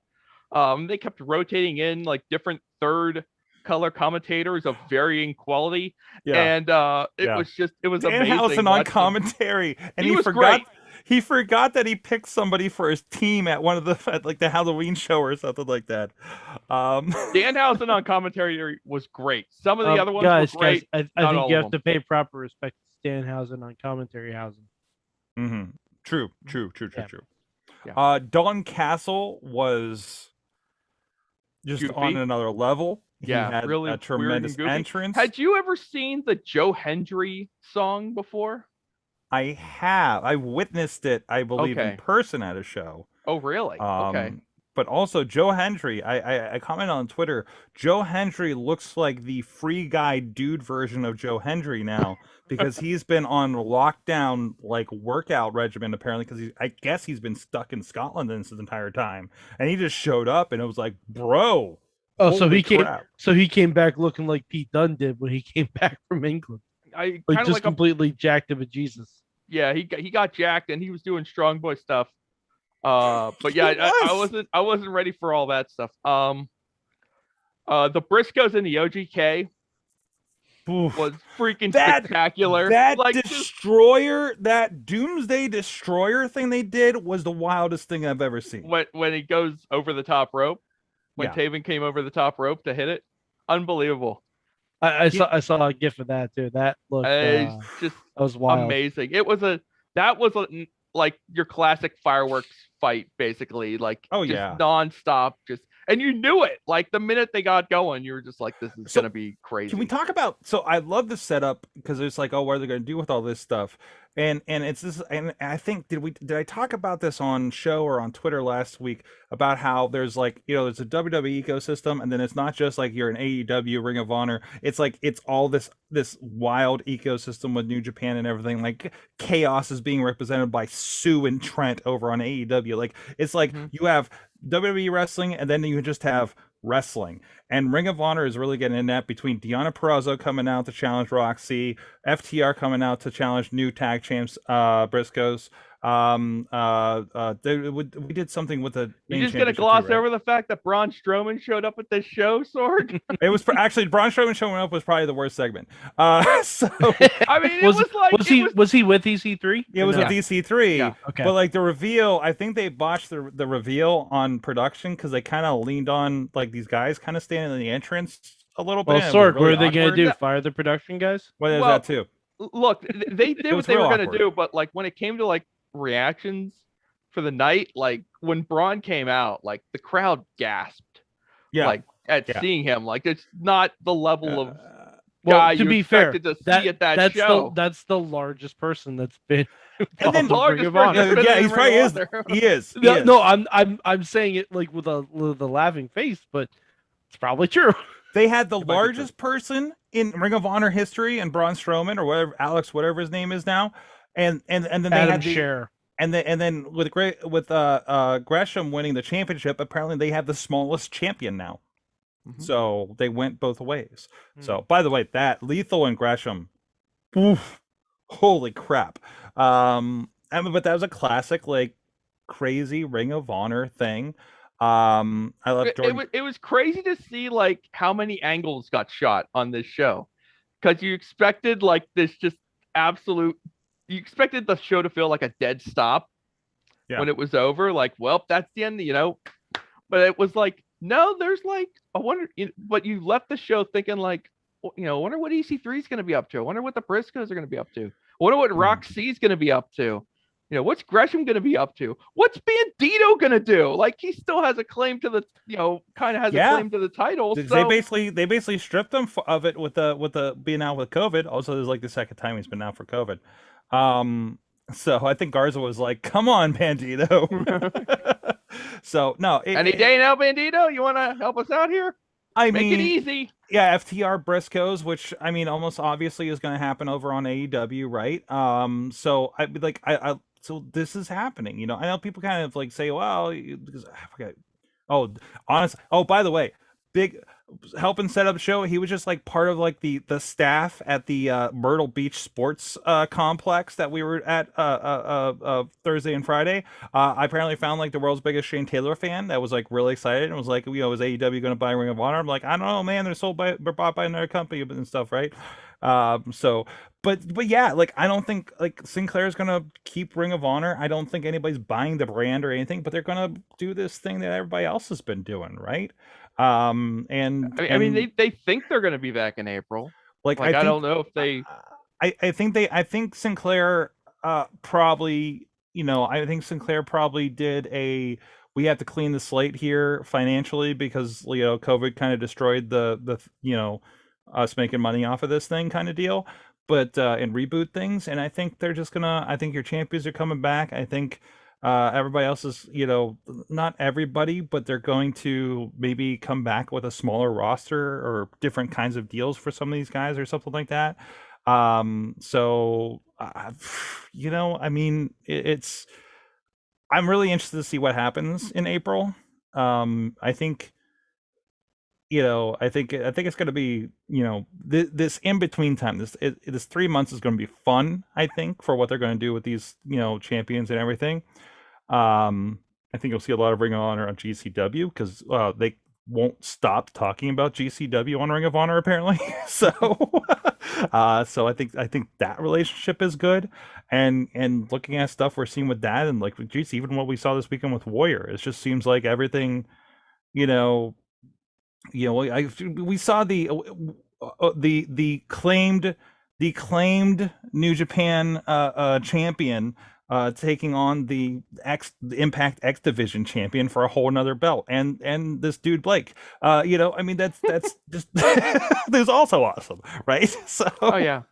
They kept rotating in like different third color commentators of varying quality, and it was Dan amazing. Allison on commentary, and he forgot. Great. He forgot that he picked somebody for his team at one of the Halloween show or something like that. Danhausen on commentary was great. Some of the other ones were great. Guys, I think you have to pay proper respect to Danhausen on commentary housing. Mm-hmm. True. Yeah. Don Castle was just Goofy. on another level. He had really a tremendous entrance. Had you ever seen the Joe Hendry song before? I have. I witnessed it, I believe, in person at a show. Oh, really? Okay. But also Joe Hendry, I commented on Twitter, Joe Hendry looks like the free guy dude version of Joe Hendry now because he's been on lockdown like workout regimen apparently because I guess he's been stuck in Scotland this entire time. And he just showed up and it was like, bro. Oh, so he came back looking like Pete Dunne did when he came back from England. Completely jacked of a Jesus. Yeah, he got jacked and he was doing strong boy stuff. But yeah, I wasn't ready for all that stuff. The Briscoes and the OGK was freaking spectacular. That destroyer, that Doomsday Destroyer thing they did was the wildest thing I've ever seen. When he goes over the top rope, when Taven came over the top rope to hit it, unbelievable. I saw a gif of that too. That looked just that was wild. Amazing. That was like your classic fireworks fight, basically. Like nonstop, and you knew it. Like the minute they got going, you were just like, "This is gonna be crazy." Can we talk about? So I love the setup because it's like, oh, what are they gonna do with all this stuff? And it's this, and I think did I talk about this on show or on Twitter last week about how there's like there's a WWE ecosystem and then it's not just like you're an AEW Ring of Honor. It's like it's all this wild ecosystem with New Japan and everything. Like Chaos is being represented by Sue and Trent over on AEW. Like it's like you have WWE wrestling and then you just have wrestling, and Ring of Honor is really getting in that between Deonna Purrazzo coming out to challenge Roxy, FTR coming out to challenge new tag champs Briscoes. We did something with the. You're just gonna gloss over the fact that Braun Strowman showed up at this show, Sorg? It was actually Braun Strowman showing up was probably the worst segment. So I mean, was he with EC3? Yeah, it was with EC3. Yeah, okay. But like the reveal, I think they botched the reveal on production because they kind of leaned on like these guys kind of standing in the entrance a little bit. Well, Sorg, what are they gonna do? Fire the production guys? Well, there's that too. Look, they did what they were gonna do, but like when it came to like reactions for the night, like when Braun came out, like the crowd gasped like at seeing him. Like it's not the level of guy to you be fair expected to see at that show. That's the largest person that's been and then largest person he probably is. He is. No, I'm saying it like with a laughing face, but it's probably true. They had the largest person in Ring of Honor history, and Braun Strowman or whatever his name is now. And then they had Share. And then with Gresham winning the championship, apparently they have the smallest champion now. Mm-hmm. So they went both ways. Mm-hmm. So by the way, that Lethal and Gresham, oof, holy crap! But that was a classic like crazy Ring of Honor thing. I love it was crazy to see like how many angles got shot on this show because you expected like this just absolute. You expected the show to feel like a dead stop when it was over. Like, well, that's the end, But it was like, no, there's like, I wonder, but you left the show thinking like, I wonder what EC3 is going to be up to. I wonder what the Briscoes are going to be up to. I wonder what Roxy is going to be up to. What's Gresham going to be up to? What's Bandito going to do? Like, he still has a claim to the, kind of has a claim to the title. So... They basically stripped him of it with the being out with COVID. Also, there's like the second time he's been out for COVID. So I think Garza was like, "Come on, Bandito." So no, any day now, Bandito, you want to help us out here? I Make it mean, easy. yeah, FTR Briscoes, which I mean, almost obviously is going to happen over on AEW, right? So so this is happening. You know, I know people kind of like say, well, because I forget. Oh, honestly. Oh, by the way, big helping set up show. He was just like part of like the staff at the Myrtle Beach Sports complex that we were at Thursday and Friday. I apparently found like the world's biggest Shane Taylor fan that was like really excited and was like, you know, is AEW going to buy Ring of Honor? I'm like, I don't know, man. They're bought by another company and stuff, right? So but yeah, like I don't think like Sinclair's gonna keep Ring of Honor. I don't think anybody's buying the brand or anything, but they're gonna do this thing that everybody else has been doing, right? I mean, they think they're going to be back in April. like I don't know if they. I think Sinclair probably, you know, I think Sinclair probably did a we have to clean the slate here financially because, you know, COVID kind of destroyed the you know, us making money off of this thing kind of deal, but and reboot things. And I think they're just gonna, I think your champions are coming back. I think everybody else is, you know, not everybody, but they're going to maybe come back with a smaller roster or different kinds of deals for some of these guys or something like that. So you know, I mean, it's I'm really interested to see what happens in April. I think, you know, I think it's going to be, you know, this in between time, this 3 months is going to be fun. I think for what they're going to do with these, you know, champions and everything. I think you'll see a lot of Ring of Honor on GCW because they won't stop talking about GCW on Ring of Honor apparently. So, so I think that relationship is good, and looking at stuff we're seeing with that, and like, geez, even what we saw this weekend with Warrior, it just seems like everything, you know, we saw the claimed New Japan champion taking on the Impact X Division champion for a whole nother belt, and this dude Blake. You know, I mean, that's just that's also awesome, right? So, Oh yeah.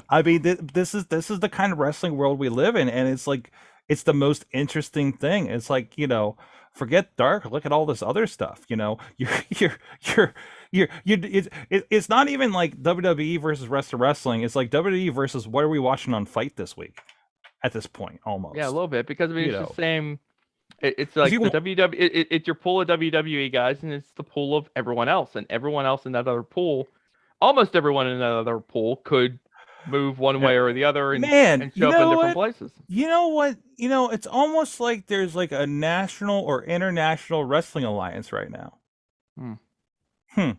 I mean, this is the kind of wrestling world we live in, and it's like it's the most interesting thing. It's like, you know, forget dark, look at all this other stuff. You know, you're it's not even like WWE versus rest of wrestling. It's like WWE versus what are we watching on Fight this week at this point, almost. Yeah, a little bit, because I mean, You it's know. the same. It's like you the won't- WWE. It's your pool of WWE guys, and it's the pool of everyone else, and everyone else in that other pool, almost everyone in that other pool could move one way or the other, and Man, show you up in know different what? places. You know what? You know, it's almost like there's like a national or international wrestling alliance right now. Yeah.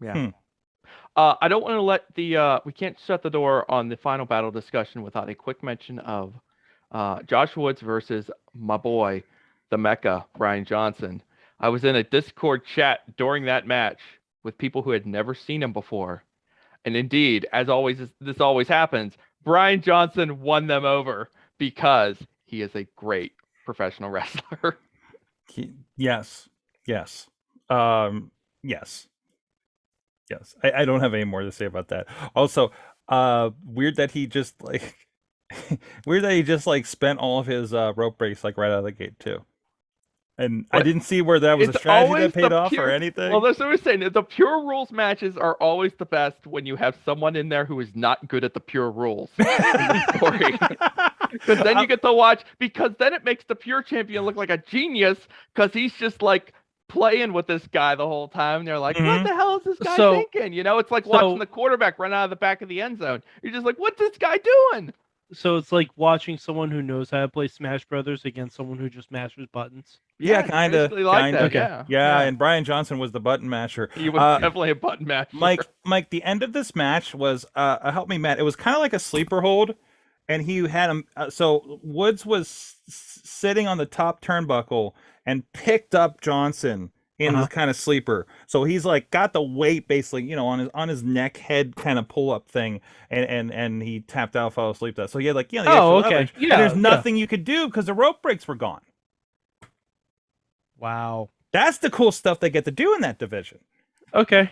Hmm. I don't want to let the we can't shut the door on the final battle discussion without a quick mention of Josh Woods versus my boy, the Mecca, Brian Johnson. I was in a Discord chat during that match with people who had never seen him before. And indeed, as always, this always happens, Brian Johnson won them over because he is a great professional wrestler. Yes. Yes. Yes. Yes. I don't have any more to say about that. Also, weird that he just like weird that he just like spent all of his rope breaks like right out of the gate too. And I didn't see where that was a strategy that paid off or anything. Well, that's what we're saying. The pure rules matches are always the best when you have someone in there who is not good at the pure rules in the story. Because then you get to watch, because then it makes the pure champion look like a genius, because he's just like playing with this guy the whole time. And they're like, what the hell is this guy thinking? You know, it's like watching the quarterback run out of the back of the end zone. You're just like, what's this guy doing? So it's like watching someone who knows how to play Smash Brothers against someone who just mashes buttons. Yeah, kind of. Like that, Okay. Yeah, and Brian Johnson was the button masher. He was definitely a button masher. Mike, the end of this match was help me, Matt. It was kind of like a sleeper hold, and he had him. So Woods was sitting on the top turnbuckle and picked up Johnson in this kind of sleeper. So he's like got the weight basically, you know, on his neck head kind of pull up thing, and he tapped out, fell asleep. That so he had like, you know, okay, and there's nothing you could do because the rope breaks were gone. Wow, that's the cool stuff they get to do in that division. Okay.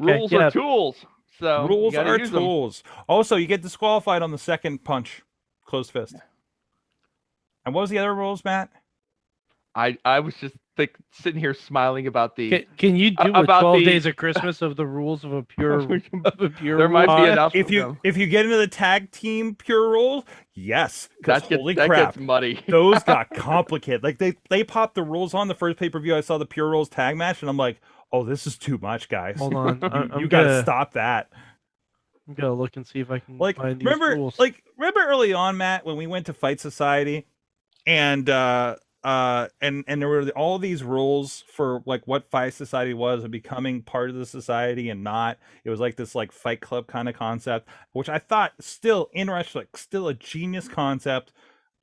Rules are tools. So rules are tools. Also, you get disqualified on the second punch, closed fist. And what was the other rules, Matt? I was just sitting here smiling about the Can you do about 12 the- days of Christmas of the rules of a pure There might be rule? enough if of you them. if you get into the tag team pure rules, yes, because holy that crap, gets muddy. those got complicated. Like they popped the rules on the first pay-per-view. I saw the pure rules tag match, and I'm like, oh, this is too much, guys. Hold on, You got to stop that. I'm gonna look and see if I can Like find these rules. remember early on, Matt, when we went to Fight Society, and there were all these rules for like what Fight Society was and becoming part of the society and not. It was like this like Fight Club kind of concept, which I thought still interesting, like still a genius concept.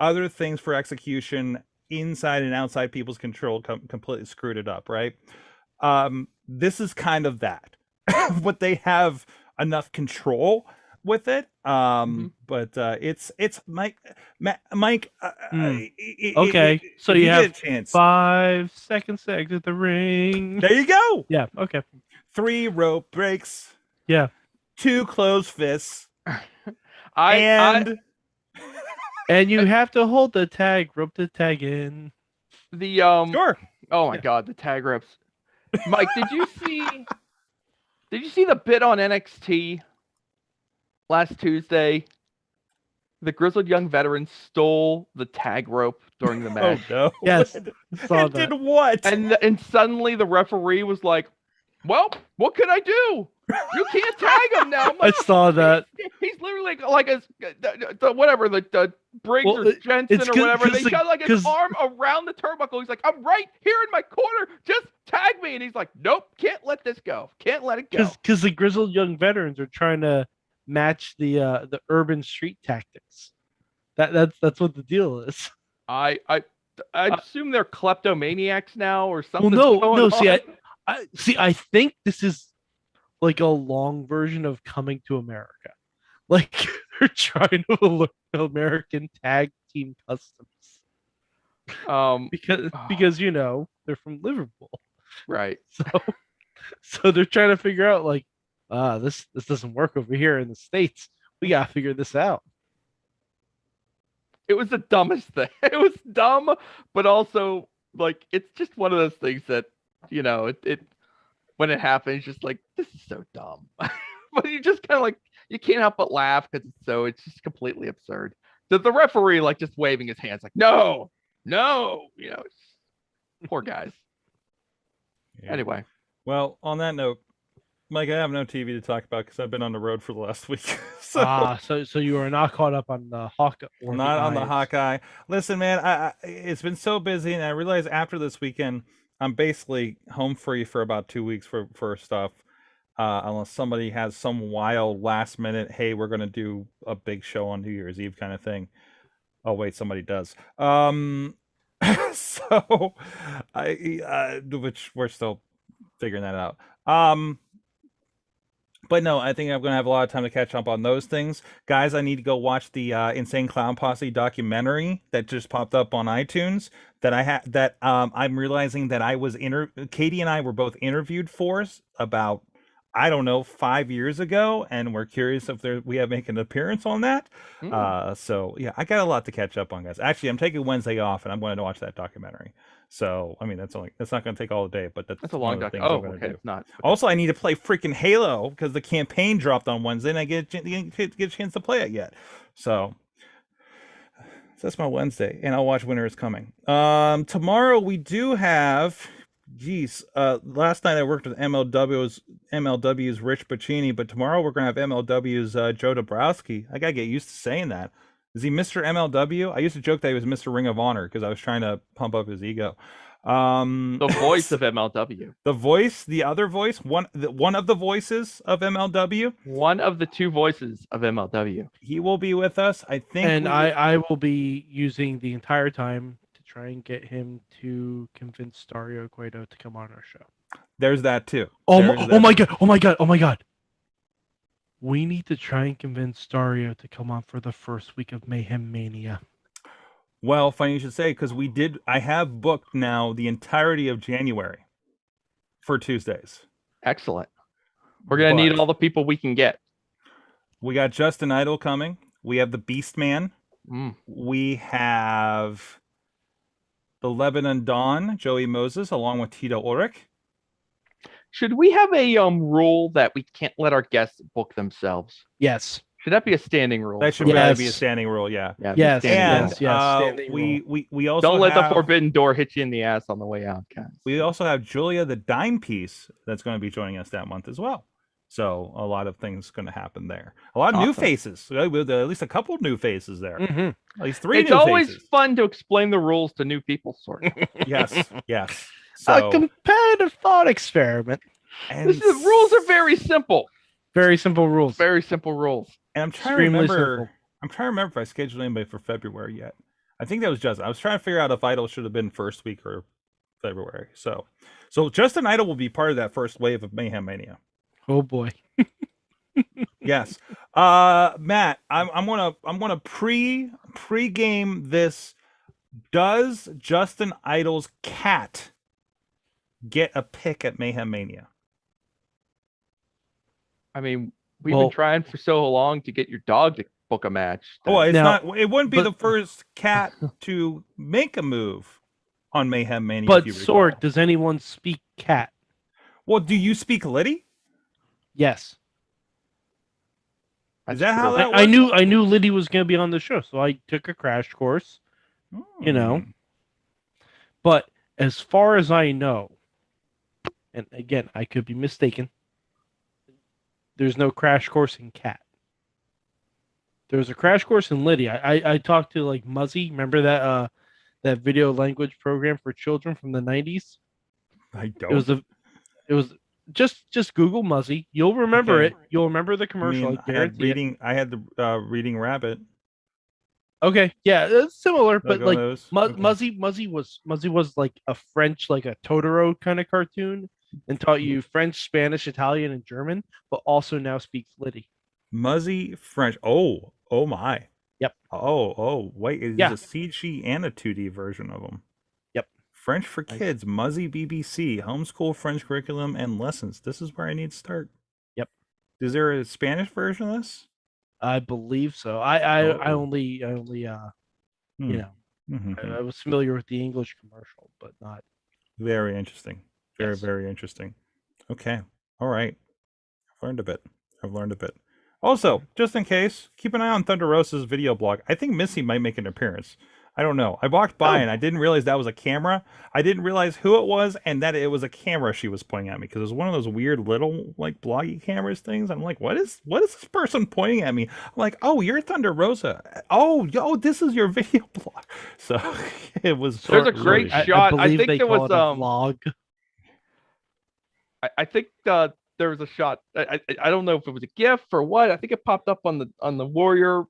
Other things for execution inside and outside people's control completely screwed it up, right? This is kind of that, but they have enough control with it. But it's Mike. Okay, so if you get have a chance. 5 seconds to exit the ring. There you go. Yeah. Okay. 3 rope breaks. Yeah. 2 closed fists. And you have to hold the tag, rope the tag in. The Sure. Oh my god, the tag reps. Mike, did you see the bit on NXT last Tuesday? The grizzled young veteran stole the tag rope during the match. Oh no. Yes. Saw And that. did what? And suddenly the referee was like, "Well, what can I do? You can't tag him now." I'm I like, saw that. He's literally like the Briggs Well, or Jensen it's or whatever. They 'cause got like his 'cause- arm around the turnbuckle. He's like, "I'm right here in my corner. Just tag me." And he's like, "Nope, can't let this go. Can't let it go." Because the grizzled young veterans are trying to match the urban street tactics. That's what the deal is. I assume they're kleptomaniacs now or Well, something. no. I think this is like a long version of Coming to America. Like they're trying to learn American tag team customs because they're from Liverpool, right. so they're trying to figure out like this doesn't work over here in the States. We gotta figure this out. It was the dumbest thing. It was dumb, but also like it's just one of those things that it when it happens, just like this is so dumb. But you just kind of like you can't help but laugh because it's just completely absurd. The referee like just waving his hands like no, poor guys. Yeah. Anyway, Well, on that note, Mike, I have no TV to talk about because I've been on the road for the last week. So So you are not caught up on the Hawkeye. not on the Hawkeye. Listen, man, it's been so busy, and I realized after this weekend, I'm basically home free for about 2 weeks for stuff, unless somebody has some wild last minute, hey, we're gonna do a big show on New Year's Eve kind of thing. Oh wait, somebody does. So which we're still figuring that out. But no, I think I'm going to have a lot of time to catch up on those things. Guys, I need to go watch the Insane Clown Posse documentary that just popped up on iTunes that I'm realizing that Katie and I were both interviewed for about, I don't know, 5 years ago, and we're curious if we have make an appearance on that. So yeah, I got a lot to catch up on, guys. Actually, I'm taking Wednesday off, and I'm going to watch that documentary. So I mean, that's not going to take all day, but that's a long documentary. Oh, okay, it's not. Okay. Also, I need to play freaking Halo because the campaign dropped on Wednesday, and I get a chance to play it yet. So that's my Wednesday, and I'll watch Winter is Coming. Tomorrow we do have. Last night I worked with MLW's Rich Pacini, but tomorrow we're gonna have MLW's Joe Dabrowski. I gotta get used to saying that. Is he Mr. MLW? I used to joke that he was Mr. Ring of Honor because I was trying to pump up his ego. The voice of MLW. The voice, the other voice, one of the voices of MLW. One of the 2 voices of MLW. He will be with us, I think. And I will be using the entire time to try and get him to convince Dario Cueto to come on our show. There's that too. Oh my god. We need to try and convince Dario to come on for the first week of Mayhem Mania. Well, funny you should say, because I have booked now the entirety of January for Tuesdays. Excellent. We're going to need all the people we can get. We got Justin Idol coming. We have the Beast Man. We have the Lebanon Dawn, Joey Moses, along with Tito Ulrich. Should we have a rule that we can't let our guests book themselves? Yes. Should that be a standing rule? That should Yes. probably be a standing rule, yeah. Yeah, Yes, standing And rule. standing we also Don't let have, the forbidden door hit you in the ass on the way out, guys. we also have Julia the Dime Piece that's going to be joining us that month as well. So a lot of things going to happen there. A lot of new Awesome. faces. With at least a couple new faces there. Mm-hmm. At least 3 It's new always faces. fun to explain the rules to new people, sort of. Yes, yes. A So competitive thought experiment. and The rules are very simple. Very simple rules. Very simple rules. And I'm trying extremely to remember. simple. I'm trying to remember if I scheduled anybody for February yet. I think that was Justin. I was trying to figure out if Idol should have been first week or February. So Justin Idol will be part of that first wave of Mayhem Mania. Oh boy. Yes. Matt, I'm gonna pre-game this. Does Justin Idol's cat get a pick at Mayhem Mania? I mean, we've Well- been trying for so long to get your dog to book a match. Oh, it's Now- not. It wouldn't be but- the first cat to make a move on Mayhem Mania. But if you recall. Sword, does anyone speak cat? Well, do you speak Liddy? Yes. Is that how that I knew Liddy was going to be on the show, so I took a crash course. You know. Hmm. But as far as I know, and again, I could be mistaken, there's no crash course in cat. There's a crash course in Liddy. I talked to like Muzzy. Remember that video language program for children from the 90s? I don't. It was just Google Muzzy. You'll remember Okay. it. You'll remember the commercial. I guarantee it. I had the Reading Rabbit. Okay, yeah, it's similar, but Like like one of those? Okay. Muzzy was like a French, like a Totoro kind of cartoon, and taught you French, Spanish, Italian, and German, but also now speaks Liddy. Muzzy French. Oh my. Yep. Oh, wait. There's Yeah. a CG and a 2D version of them. Yep. French for Nice. Kids, Muzzy BBC, homeschool French curriculum and lessons. This is where I need to start. Yep. Is there a Spanish version of this? I believe so. I Oh. only you know, Mhm. I was familiar with the English commercial, but not. Very interesting. Very, Yes. very interesting. Okay. All right. I've learned a bit. Also, just in case, keep an eye on Thunder Rosa's video blog. I think Missy might make an appearance. I don't know. I walked by and I didn't realize that was a camera. I didn't realize who it was and that it was a camera she was pointing at me because it was one of those weird little like bloggy cameras things. I'm like, what is this person pointing at me? I'm like, oh, you're Thunder Rosa. Oh, this is your video blog. So it was. There's a really- great I shot. I believe think they there call was it a vlog. I think there was a shot. I don't know if it was a GIF or what. I think it popped up on the Warrior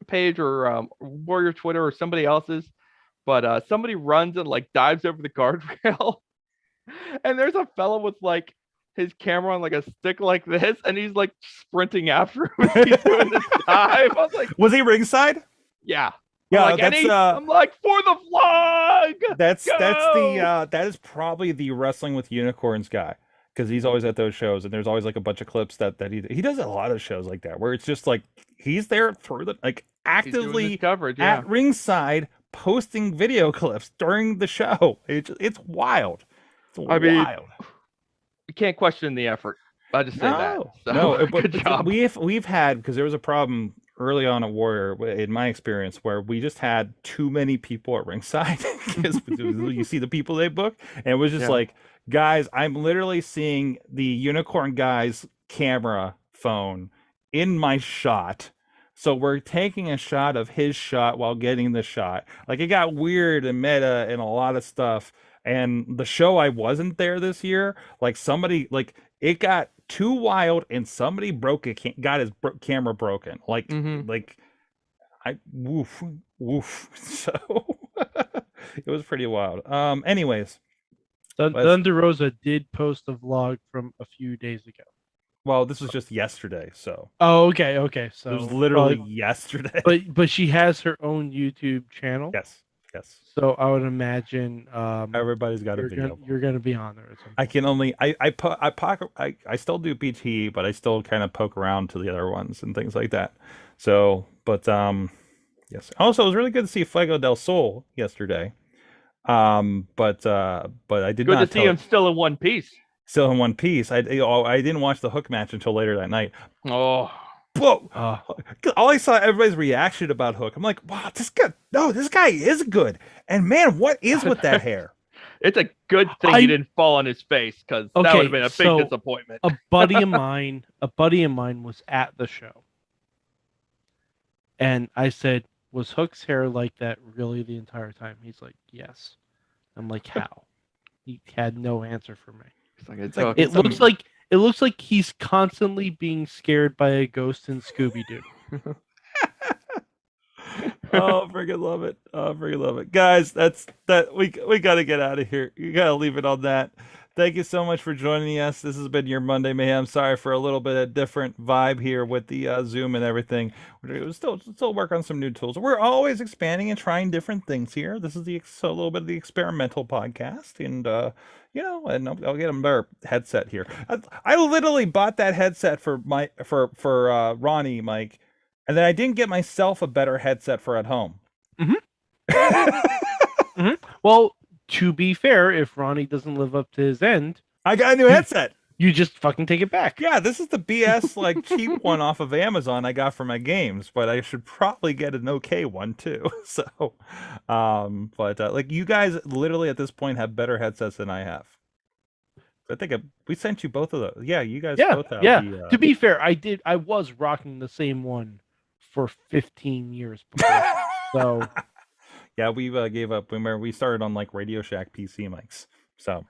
page or Warrior Twitter or somebody else's. But somebody runs and like dives over the guardrail, and there's a fellow with like his camera on like a stick like this, and he's like sprinting after him as he's doing this dive. I was like, Was he ringside? yeah. Yeah, I'm like, that's "Eddie," I'm like, for the vlog. that's Go! that is probably the Wrestling with Unicorns guy because he's always at those shows and there's always like a bunch of clips that he does a lot of shows like that where it's just like he's there through the like He's doing actively this coverage. Yeah. at ringside posting video clips during the show. It's wild. It's I mean, wild. You can't question the effort. I just say that. So, No, good job. we've had because there was a problem early on at Warrior in my experience where we just had too many people at ringside because you see the people they book and it was just Yeah. like, guys, I'm literally seeing the Unicorn guy's camera phone in my shot. So we're taking a shot of his shot while getting the shot. Like it got weird and meta and a lot of stuff. And the show I wasn't there this year, like somebody like it got too wild and somebody got his camera broken. Like Mhm. like I woof. So it was pretty wild. Anyways, But- Thunder Rosa did post a vlog from a few days ago. well, this was just yesterday, so Oh, okay. So it was literally probably- yesterday. but she has her own YouTube channel. yes. So I would imagine Everybody's got a you're video. gonna be on there. At some I can only I still do BT, but I still kind of poke around to the other ones and things like that. So, but yes. Also, it was really good to see Fuego del Sol yesterday. But I did Good not to see him still in one piece. still in one piece. I didn't watch the Hook match until later that night. Oh, Whoa! Uh, All I saw everybody's reaction about Hook. I'm like, wow, this guy is good. And man, what is with that hair? it's a good thing he didn't fall on his face, because that Okay, would have been a so big disappointment. a buddy of mine was at the show, and I said, "Was Hook's hair like that really the entire time?" He's like, "Yes." I'm like, "How?" He had no answer for me. It's like, It's like- It looks like he's constantly being scared by a ghost in Scooby Doo. Oh, freaking love it. Oh, freaking love it. Guys, we got to get out of here. You got to leave it on that. Thank you so much for joining us. This has been your Monday Mayhem. Sorry for a little bit of different vibe here with the Zoom and everything. We're still work on some new tools. We're always expanding and trying different things here. This is a little bit of the experimental podcast, and and I'll get a better headset here. I literally bought that headset for Ronnie, Mike, and then I didn't get myself a better headset for at home. Well, to be fair, if Ronnie doesn't live up to his end, I got a new headset. you just fucking take it back. Yeah, this is the BS like cheap one off of Amazon I got for my games, but I should probably get an okay one too. So, like you guys literally at this point have better headsets than I have. I think we sent you both of those. Yeah, you guys both have. Yeah. To be fair, I was rocking the same one for 15 years before. So yeah, we gave up. Remember, we started on like Radio Shack PC mics. So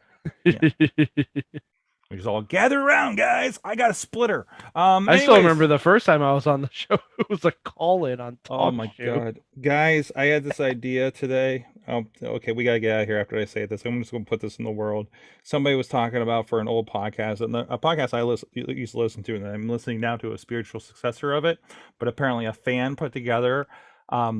we just all gather around, guys. I got a splitter. I still remember the first time I was on the show. It was a call-in on Talk Oh my Show. god, guys! I had this idea today. Okay, we gotta get out of here after I say this. I'm just gonna put this in the world. Somebody was talking about for an old podcast, and a podcast I used to listen to, and I'm listening now to a spiritual successor of it. But apparently, a fan put together.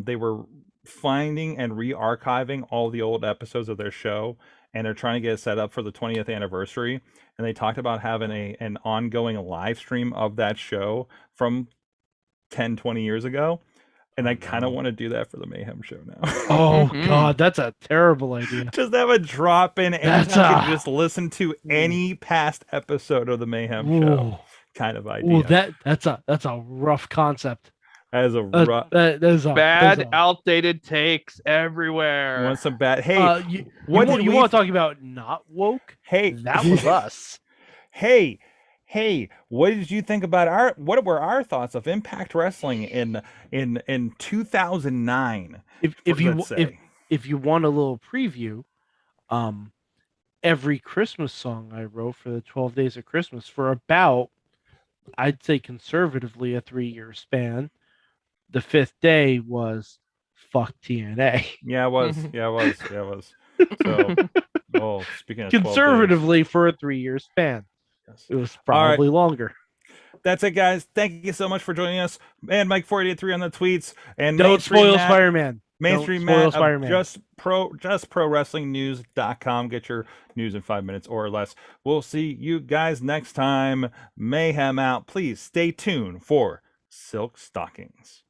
They were finding and re-archiving all the old episodes of their show, and they're trying to get it set up for the 20th anniversary. And they talked about having an ongoing live stream of that show from 10-20 years ago, and I kind of want to do that for the Mayhem show now. Oh god, that's a terrible idea. Just have a drop in and you can just listen to any past episode of the Mayhem show kind of idea. Ooh, that's a rough concept. That is a rough that is a bad, outdated takes everywhere. You want some bad? Hey, you want to talk about not woke? Hey, that was us. Hey, what did you think about what were our thoughts of Impact Wrestling in 2009? If you want a little preview, every Christmas song I wrote for the 12 Days of Christmas for about, I'd say conservatively, a 3-year span. The 5th day was fuck TNA. Yeah, it was. So, speaking of conservatively for a 3-year span. Yes. It was probably longer. That's it, guys. Thank you so much for joining us. And Mike 483 on the tweets. And don't spoil Spider-Man. Mainstream Matt of justprowrestlingnews.com. Get your news in 5 minutes or less. We'll see you guys next time. Mayhem out. Please stay tuned for Silk Stockings.